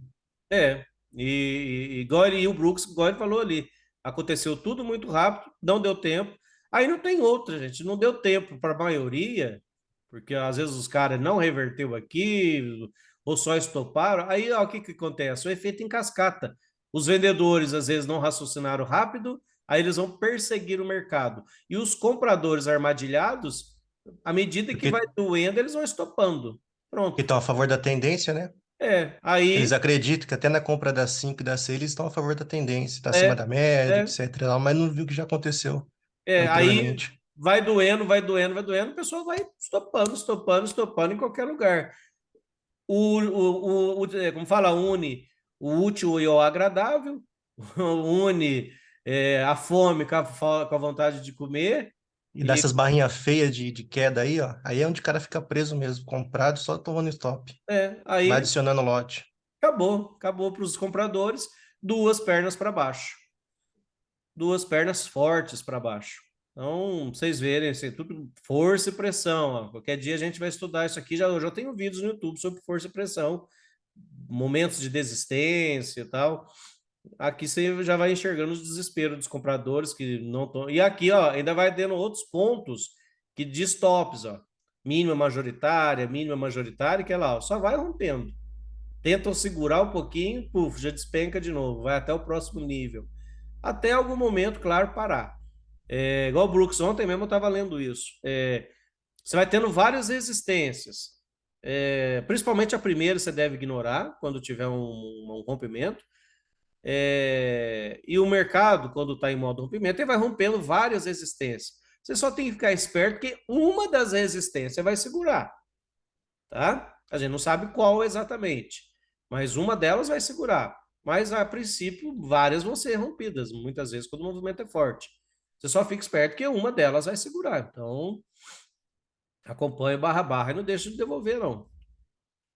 É, igual e o Brooks, igual ele falou ali, aconteceu tudo muito rápido, não deu tempo. Aí não tem outra, gente, não deu tempo para a maioria, porque às vezes os caras não reverteu aqui, ou só estoparam. Aí ó, o que que acontece? O efeito em cascata. Os vendedores às vezes não raciocinaram rápido, aí eles vão perseguir o mercado. E os compradores armadilhados, à medida que vai Porque doendo, eles vão estopando. Pronto. estão a favor da tendência, né? Eles Aí acreditam que até na compra das 5 e das 6 eles estão a favor da tendência, está acima é, da média, é, etc. Mas não viu o que já aconteceu aí anteriormente. vai doendo, vai doendo, vai doendo, o pessoal vai estopando, estopando, estopando em qualquer lugar. Como fala, une o útil e o agradável, une a fome com a vontade de comer, E dessas barrinhas feias de queda aí, ó. Aí é onde o cara fica preso mesmo, comprado, só tomando stop. Vai Aí adicionando lote. acabou para os compradores, duas pernas para baixo. Duas pernas fortes para baixo. Então, vocês verem, assim, tudo força e pressão. Ó. Qualquer dia a gente vai estudar isso aqui. Eu já tenho vídeos no YouTube sobre força e pressão, momentos de desistência e tal. Aqui você já vai enxergando os desesperos dos compradores que não estão. E aqui, ó, ainda vai tendo outros pontos que de stops, ó. Mínima majoritária, que é lá, ó, só vai rompendo. Tentam segurar um pouquinho, puf, já despenca de novo, vai até o próximo nível. Até algum momento, claro, parar. Igual o Brooks, ontem mesmo eu estava lendo isso. Você vai tendo várias resistências. Principalmente a primeira você deve ignorar quando tiver um rompimento. E o mercado, quando está em modo rompimento, ele vai rompendo várias resistências. Você só tem que ficar esperto que uma das resistências vai segurar. Tá? A gente não sabe qual exatamente, mas uma delas vai segurar. Mas, a princípio, várias vão ser rompidas, muitas vezes, quando o movimento é forte. Você só fica esperto que uma delas vai segurar. Então, acompanha barra a barra e não deixa de devolver, não.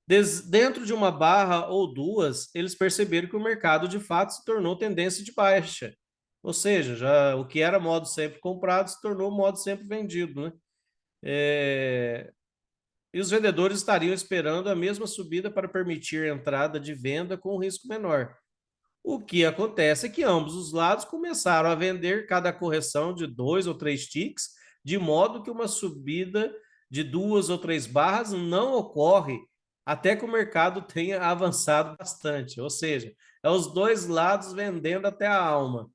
Dentro de uma barra ou duas, eles perceberam que o mercado, de fato, se tornou tendência de baixa. Ou seja, já o que era modo sempre comprado se tornou modo sempre vendido, né? E os vendedores estariam esperando a mesma subida para permitir a entrada de venda com risco menor. O que acontece é que ambos os lados começaram a vender cada correção de 2 ou 3 ticks, de modo que uma subida de 2 ou 3 barras não ocorre até que o mercado tenha avançado bastante. Ou seja, é os dois lados vendendo até a alma.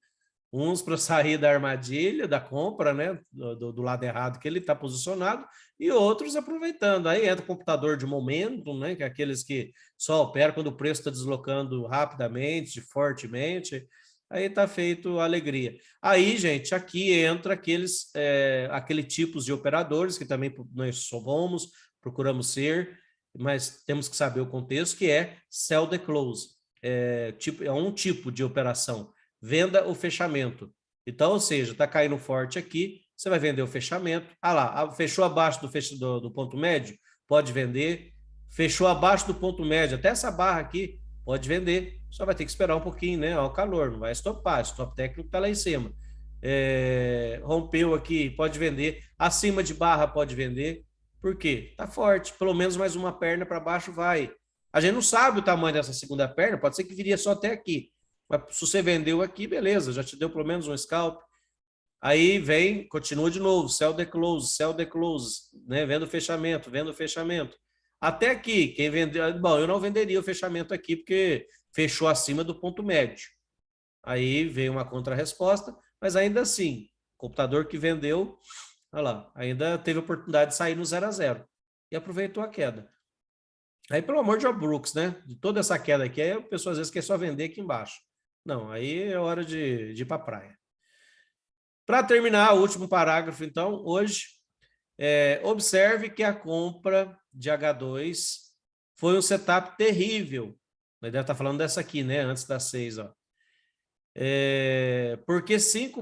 Uns para sair da armadilha, da compra, né, do lado errado que ele está posicionado, e outros aproveitando. Aí entra o computador de momento, né, que é aqueles que só operam quando o preço está deslocando rapidamente, fortemente, aí está feito a alegria. Aí, gente, aqui entra aquele tipos de operadores que também nós somos, procuramos ser, mas temos que saber o contexto, que é sell the close. É um tipo de operação. Venda o fechamento. Então, ou seja, está caindo forte aqui, você vai vender o fechamento. Ah lá, fechou abaixo do ponto médio, pode vender. Fechou abaixo do ponto médio, até essa barra aqui, pode vender. Só vai ter que esperar um pouquinho, né? Ao calor, não vai estopar. Stop técnico está lá em cima. Rompeu aqui, pode vender. Acima de barra, pode vender. Por quê? Está forte. Pelo menos mais uma perna para baixo vai. A gente não sabe o tamanho dessa segunda perna, pode ser que viria só até aqui. Mas se você vendeu aqui, beleza, já te deu pelo menos um scalp. Aí vem, continua de novo, sell the close, né? Vendo o fechamento. Até aqui, quem vendeu... Bom, eu não venderia o fechamento aqui, porque fechou acima do ponto médio. Aí veio uma contra-resposta, mas ainda assim, o computador que vendeu, olha lá, ainda teve a oportunidade de sair no 0 a 0 e aproveitou a queda. Aí, pelo amor de Deus, Brooks, né? De toda essa queda aqui, aí a pessoa às vezes quer só vender aqui embaixo. Não, aí é hora de ir para a praia. Para terminar, o último parágrafo, então, hoje, observe que a compra de H2 foi um setup terrível. Ele deve estar falando dessa aqui, né? Antes das 6, ó. Porque 5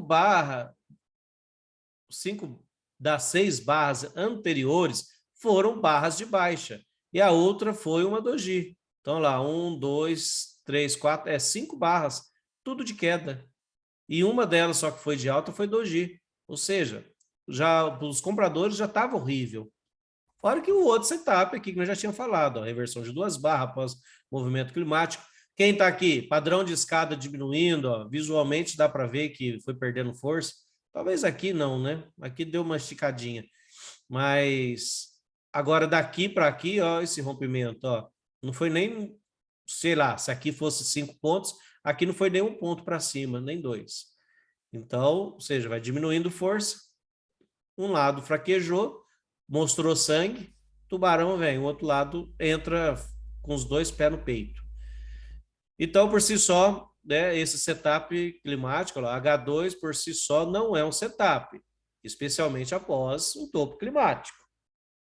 das 6 barras anteriores foram barras de baixa. E a outra foi uma doji. Então, lá, 1, 2, 3, 4, 5 barras, tudo de queda. E uma delas só que foi de alta foi doji. Ou seja, os compradores já estavam horrível. Fora que o outro setup aqui que nós já tínhamos falado, ó, reversão de 2 barras após movimento climático. Quem está aqui? Padrão de escada diminuindo, ó, visualmente dá para ver que foi perdendo força. Talvez aqui não, né? Aqui deu uma esticadinha. Mas agora daqui para aqui, ó, esse rompimento, ó, não foi nem, sei lá, se aqui fosse 5 pontos, aqui não foi nem 1 ponto para cima, nem 2. Então, ou seja, vai diminuindo força. Um lado fraquejou, mostrou sangue, tubarão vem, o outro lado entra com os 2 pés no peito. Então, por si só, né, esse setup climático, ó, H2 por si só não é um setup, especialmente após um topo climático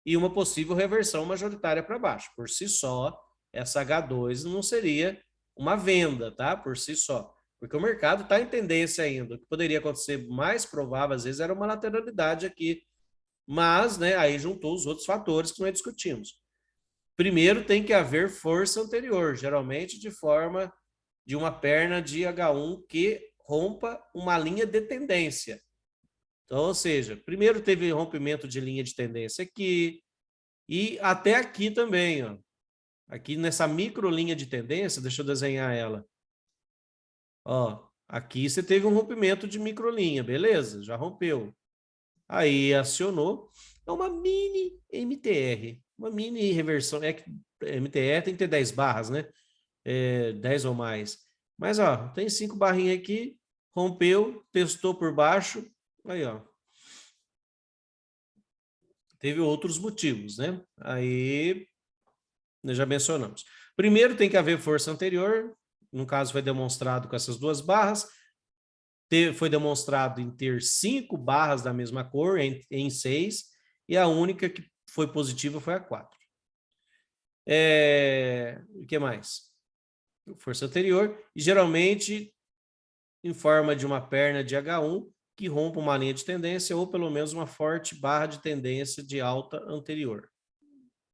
e uma possível reversão majoritária para baixo. Por si só, essa H2 não seria uma venda, tá? Por si só. Porque o mercado está em tendência ainda. O que poderia acontecer mais provável, às vezes, era uma lateralidade aqui. Mas, né, aí juntou os outros fatores que nós discutimos. Primeiro, tem que haver força anterior, geralmente de forma de uma perna de H1 que rompa uma linha de tendência. Então, ou seja, primeiro teve rompimento de linha de tendência aqui e até aqui também, ó. Aqui nessa micro linha de tendência, deixa eu desenhar ela. Ó, aqui você teve um rompimento de microlinha, beleza? Já rompeu. Aí acionou. É uma mini MTR, uma mini reversão. É que MTR tem que ter 10 barras, né? 10 ou mais. Mas, ó, tem 5 barrinhas aqui, rompeu, testou por baixo. Aí, ó. Teve outros motivos, né? Aí, nós já mencionamos. Primeiro, tem que haver força anterior. No caso, foi demonstrado com essas 2 barras. Foi demonstrado em ter 5 barras da mesma cor, em 6, e a única que foi positiva foi a 4. O que mais? Força anterior, e geralmente em forma de uma perna de H1 que rompa uma linha de tendência ou pelo menos uma forte barra de tendência de alta anterior,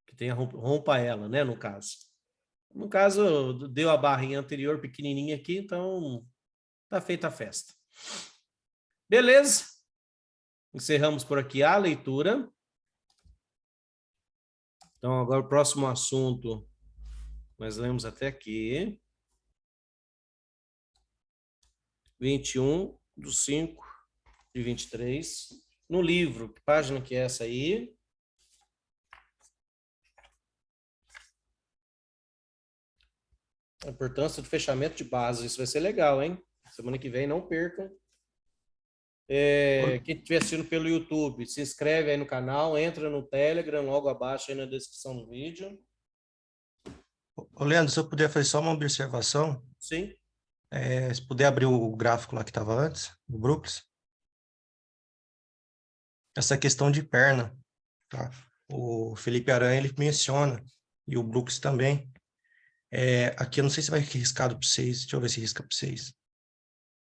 que tenha rompa ela, né, no caso. No caso, deu a barrinha anterior pequenininha aqui, então tá feita a festa. Beleza? Encerramos por aqui a leitura. Então, agora o próximo assunto, nós lemos até aqui. 21/5/23. No livro, que página que é essa aí? A importância do fechamento de base. Isso vai ser legal, hein? Semana que vem, não percam. Quem estiver assistindo pelo YouTube, se inscreve aí no canal, entra no Telegram, logo abaixo aí na descrição do vídeo. Ô, Leandro, se eu puder fazer só uma observação, Sim. se puder abrir o gráfico lá que estava antes, do Brooks. Essa questão de perna, tá? O Felipe Aranha, ele menciona, e o Brooks também. Aqui eu não sei se vai riscado para vocês, deixa eu ver se risca para vocês.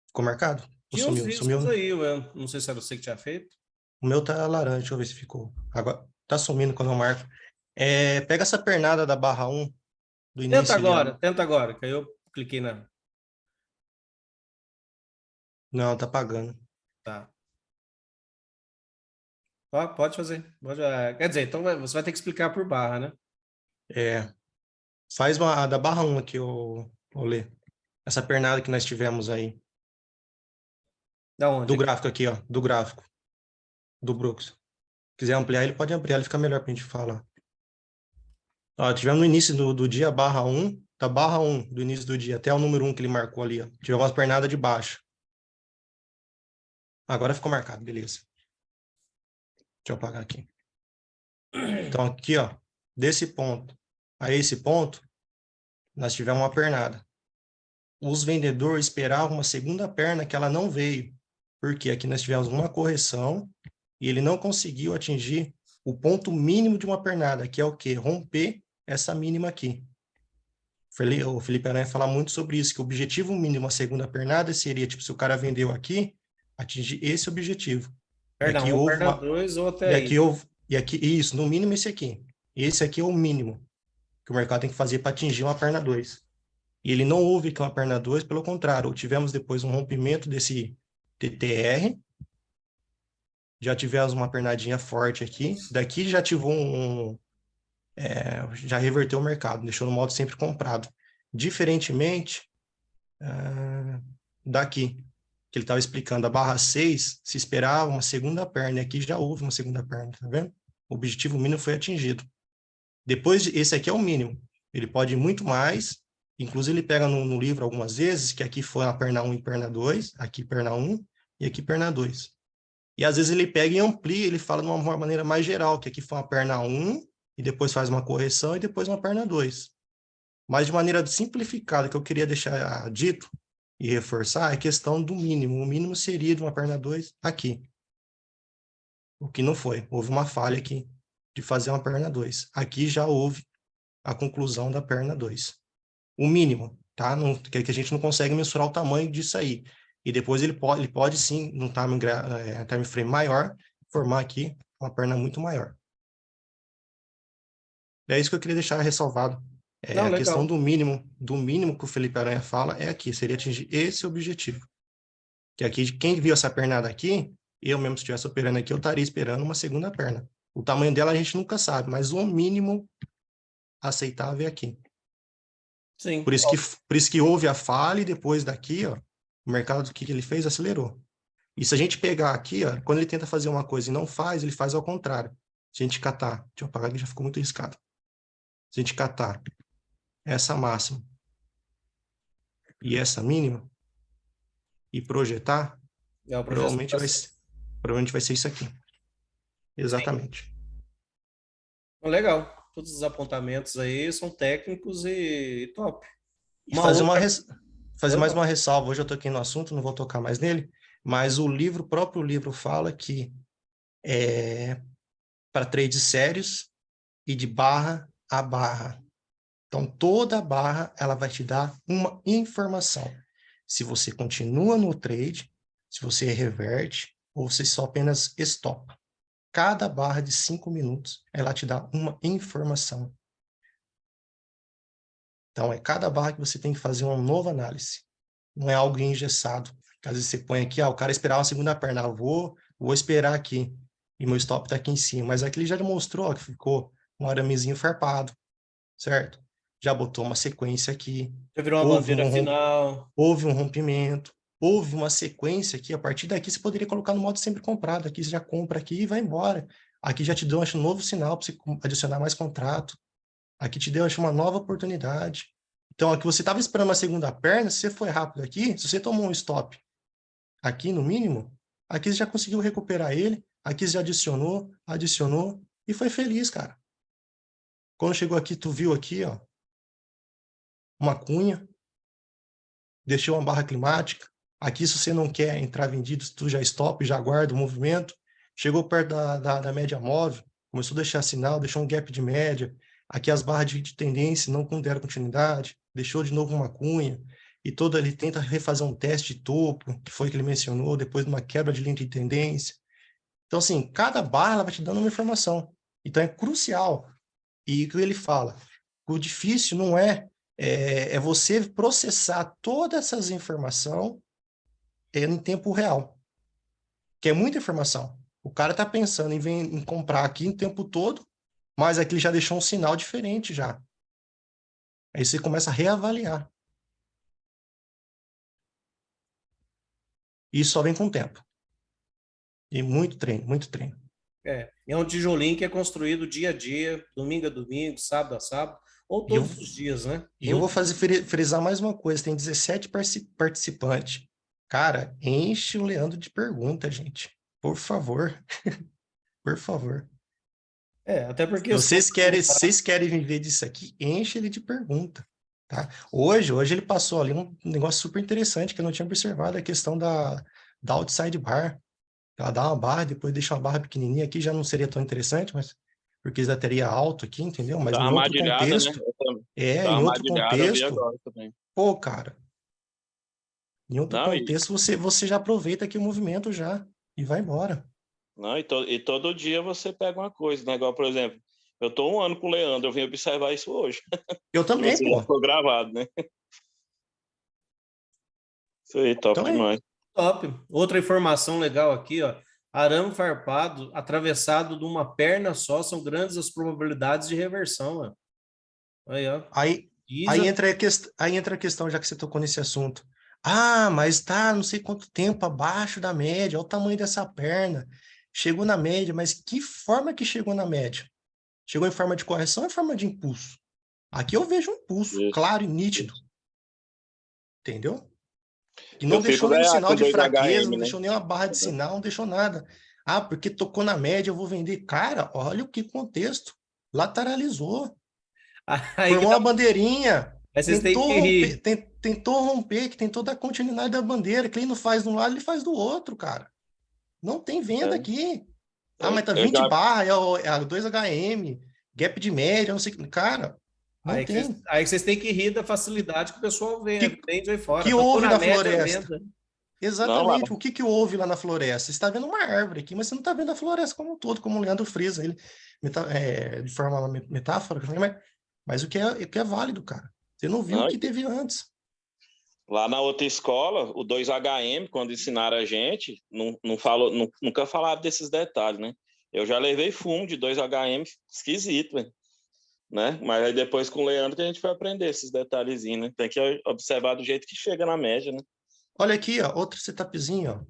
Ficou marcado? Ou Tinha uns sumiu? riscos aí, eu não sei se era você que tinha feito. O meu tá laranja, deixa eu ver se ficou. Agora, tá sumindo quando eu marco. Pega essa pernada da barra 1, do início ali. Tenta agora, que aí eu cliquei na... Não, tá apagando. Tá. Pode fazer. Quer dizer, então você vai ter que explicar por barra, né? Faz uma da barra 1 aqui, ô Lê. Essa pernada que nós tivemos aí. Da onde? Do gráfico aqui, ó. Do gráfico. Do Brooks. Se quiser ampliar, ele pode ampliar, ele fica melhor pra gente falar. Ó, tivemos no início do dia barra 1, da barra 1 do início do dia, até o número 1 que ele marcou ali, ó. Tivemos uma pernada de baixo. Agora ficou marcado, beleza. Deixa eu apagar aqui. Então, aqui, ó, desse ponto a esse ponto, nós tivemos uma pernada. Os vendedores esperavam uma segunda perna que ela não veio, porque aqui nós tivemos uma correção e ele não conseguiu atingir o ponto mínimo de uma pernada, que é o quê? Romper essa mínima aqui. O Felipe Aranha fala muito sobre isso, que o objetivo mínimo de uma segunda pernada seria, tipo, se o cara vendeu aqui, atingir esse objetivo. Perna 1, perna 2 ou até aí. E aqui, isso, no mínimo esse aqui. Esse aqui é o mínimo que o mercado tem que fazer para atingir uma perna 2. E ele não houve que uma perna 2, pelo contrário, tivemos depois um rompimento desse TTR, já tivemos uma pernadinha forte aqui, daqui já ativou já reverteu o mercado, deixou no modo sempre comprado. Diferentemente daqui, que ele estava explicando, a barra 6 se esperava uma segunda perna, e aqui já houve uma segunda perna, tá vendo? O objetivo mínimo foi atingido. Depois, esse aqui é o mínimo. Ele pode ir muito mais, inclusive ele pega no livro algumas vezes, que aqui foi a perna 1 e perna 2, aqui perna 1 e aqui perna 2. E às vezes ele pega e amplia, ele fala de uma maneira mais geral, que aqui foi uma perna 1, e depois faz uma correção, e depois uma perna 2. Mas de maneira simplificada, que eu queria deixar dito e reforçar, é a questão do mínimo. O mínimo seria de uma perna 2 aqui. O que não foi. Houve uma falha aqui de fazer uma perna 2. Aqui já houve a conclusão da perna 2. O mínimo. tá? Não, que a gente não consegue mensurar o tamanho disso aí. E depois ele pode sim, num time frame maior, formar aqui uma perna muito maior. É isso que eu queria deixar ressalvado. Não, A questão legal. do mínimo que o Felipe Aranha fala é aqui, seria atingir esse objetivo. Que aqui, quem viu essa pernada aqui, eu mesmo se estivesse operando aqui, eu estaria esperando uma segunda perna. O tamanho dela a gente nunca sabe, mas o mínimo aceitável é aqui. Sim. Por isso que houve a falha e depois daqui, ó, o mercado, o que ele fez? Acelerou. E se a gente pegar aqui, ó, quando ele tenta fazer uma coisa e não faz, ele faz ao contrário. Se a gente catar, deixa eu apagar que já ficou muito arriscado. Se a gente catar essa máxima e essa mínima e projetar, É, o professor tá... provavelmente vai ser isso aqui. Sim. Exatamente. Legal. Todos os apontamentos aí são técnicos e top. E Uma fazer mais outra... uma ressalva, hoje eu toquei no assunto, não vou tocar mais nele, mas o próprio livro fala que para trades sérios e de barra a barra. Então, toda barra, ela vai te dar uma informação. Se você continua no trade, se você reverte, ou você só apenas stopa. Cada barra de 5 minutos, ela te dá uma informação. Então, é cada barra que você tem que fazer uma nova análise. Não é algo engessado. Às vezes você põe aqui, o cara esperar uma segunda perna. Vou esperar aqui. E meu stop está aqui em cima. Mas aqui ele já demonstrou que ficou um aramezinho farpado, certo? Já botou uma sequência aqui. Já virou uma bandeira final. Houve um rompimento. Houve uma sequência aqui. A partir daqui você poderia colocar no modo sempre comprado. Aqui você já compra aqui e vai embora. Aqui já te deu, acho, um novo sinal para você adicionar mais contrato. Aqui te deu, acho, uma nova oportunidade. Então, aqui você estava esperando uma segunda perna, se você foi rápido aqui, se você tomou um stop aqui no mínimo, aqui você já conseguiu recuperar ele, aqui você já adicionou e foi feliz, cara. Quando chegou aqui, tu viu aqui, ó, uma cunha, deixou uma barra climática. Aqui, se você não quer entrar vendido, tu já stop, já guarda o movimento. Chegou perto da média móvel, começou a deixar sinal, deixou um gap de média. Aqui as barras de tendência não deram continuidade, deixou de novo uma cunha, e todo ele tenta refazer um teste de topo, que foi o que ele mencionou, depois de uma quebra de linha de tendência. Então, assim, cada barra ela vai te dando uma informação. Então, é crucial. E o que ele fala? O difícil não é você processar todas essas informações em tempo real, que é muita informação. O cara está pensando em comprar aqui o tempo todo, mas aqui ele já deixou um sinal diferente já. Aí você começa a reavaliar. Isso só vem com o tempo. E muito treino, muito treino. É um tijolinho que é construído dia a dia, domingo a domingo, sábado a sábado, ou E eu, todos os dias, né? e eu vou frisar mais uma coisa, tem 17 participantes. Cara, enche o Leandro de perguntas, gente. Por favor. Por favor. Até porque Vocês querem viver disso aqui, enche ele de pergunta, tá? Hoje ele passou ali um negócio super interessante que eu não tinha observado, a questão da outside bar. Ela dá uma barra, depois deixa uma barra pequenininha aqui, já não seria tão interessante, mas porque já teria alto aqui, entendeu? Mas Dá em uma outro armadilhada, né? contexto, Dá uma em outro armadilhada, eu vi contexto, agora também. pô, cara, em outro Não, contexto você já aproveita aqui o movimento já e vai embora. não, e todo dia você pega uma coisa, né? Igual, por exemplo, eu tô 1 ano com o Leandro, eu vim observar isso hoje. Eu E também, você já pô. ficou gravado, né? Isso aí, top Então demais. top. Outra informação legal aqui, ó. Arame farpado, atravessado de uma perna só, são grandes as probabilidades de reversão, ó. Aí, ó. Aí entra a questão, já que você tocou nesse assunto. Ah, mas tá não sei quanto tempo abaixo da média, olha o tamanho dessa perna. Chegou na média, mas que forma que chegou na média? Chegou em forma de correção ou em forma de impulso? Aqui eu vejo um impulso Isso, claro e nítido, isso. entendeu? E não Eu fico deixou nenhum sinal com de 2 fraqueza, HM, não né? deixou nenhuma barra de sinal, não deixou nada. Ah, porque tocou na média, eu vou vender. Cara, olha o que contexto. Lateralizou. Aí que Formou dá... uma bandeirinha. Aí vocês têm que rir. Tentou romper, que tentou dar continuidade da bandeira. Quem não faz de um lado, ele faz do outro, cara. Não tem venda aqui. Ah, mas tá Eu 20 já, barra, é a 2HM, gap de média, não sei o que. Cara, Não tem. Aí vocês têm que rir da facilidade que o pessoal vende aí fora. Que Tá houve por na média floresta? venda. Exatamente. O que houve lá na floresta? Você está vendo uma árvore aqui, mas você não está vendo a floresta como um todo, como o Leandro frisa, ele, de forma metáfora, mas o que é válido, cara. Você não viu o que teve antes. Lá na outra escola, o 2HM, quando ensinaram a gente, nunca falaram desses detalhes, né? Eu já levei fumo de 2HM esquisito, né? Mas aí depois com o Leandro que a gente foi aprender esses detalhezinhos, né? Tem que observar do jeito que chega na média, né? Olha aqui, ó, outro setupzinho, ó.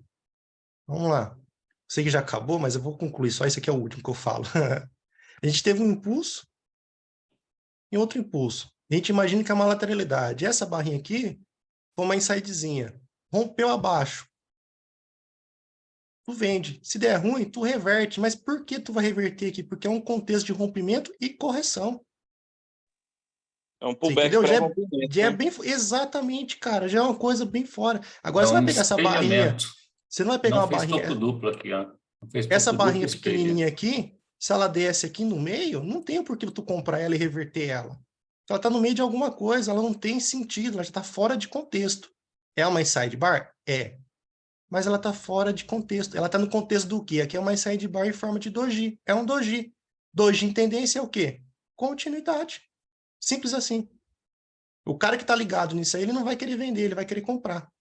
Vamos lá. Sei que já acabou, mas eu vou concluir. Só esse aqui é o último que eu falo. A gente teve um impulso e outro impulso. A gente imagina que é uma lateralidade. Essa barrinha aqui foi uma insidezinha. Rompeu abaixo. Tu vende. Se der ruim, tu reverte. Mas por que tu vai reverter aqui? Porque é um contexto de rompimento e correção. É um pullback pré-rompimento, é né? bem, exatamente, cara. Já é uma coisa bem fora. Agora É você um vai pegar essa barrinha. espelhamento. Você não vai pegar Não uma fez barrinha. topo duplo aqui, ó. Não fez Essa topo duplo barrinha e espelha. pequenininha aqui, se ela desce aqui no meio, não tem por que tu comprar ela e reverter ela. Ela tá no meio de alguma coisa, ela não tem sentido, ela já tá fora de contexto. É uma sidebar? É. Mas ela tá fora de contexto. Ela tá no contexto do quê? Aqui é uma sidebar em forma de doji. É um doji. Doji em tendência é o quê? Continuidade. Simples assim. O cara que tá ligado nisso aí, ele não vai querer vender, ele vai querer comprar.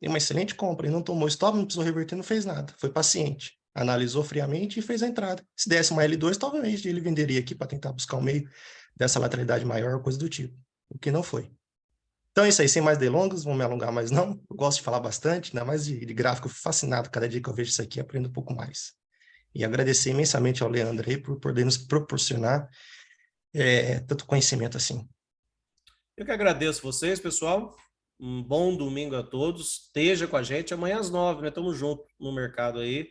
É uma excelente compra. Ele não tomou stop, não precisou reverter, não fez nada. Foi paciente. Analisou friamente e fez a entrada. Se desse uma L2, talvez ele venderia aqui para tentar buscar o meio dessa lateralidade maior, coisa do tipo. O que não foi. Então é isso aí, sem mais delongas, vou me alongar mais não. Eu gosto de falar bastante, ainda mais de gráfico, eu fico fascinado cada dia que eu vejo isso aqui, aprendo um pouco mais. E agradecer imensamente ao Leandro aí por poder nos proporcionar tanto conhecimento assim. Eu que agradeço vocês, pessoal. Um bom domingo a todos. Esteja com a gente amanhã às 9, né? Estamos juntos no mercado aí.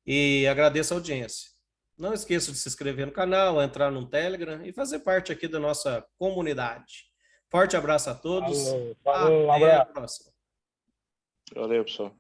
E agradeço a audiência. Não esqueça de se inscrever no canal, entrar no Telegram e fazer parte aqui da nossa comunidade. Forte abraço a todos. Falou, um Até a abraço. próxima. Valeu, pessoal.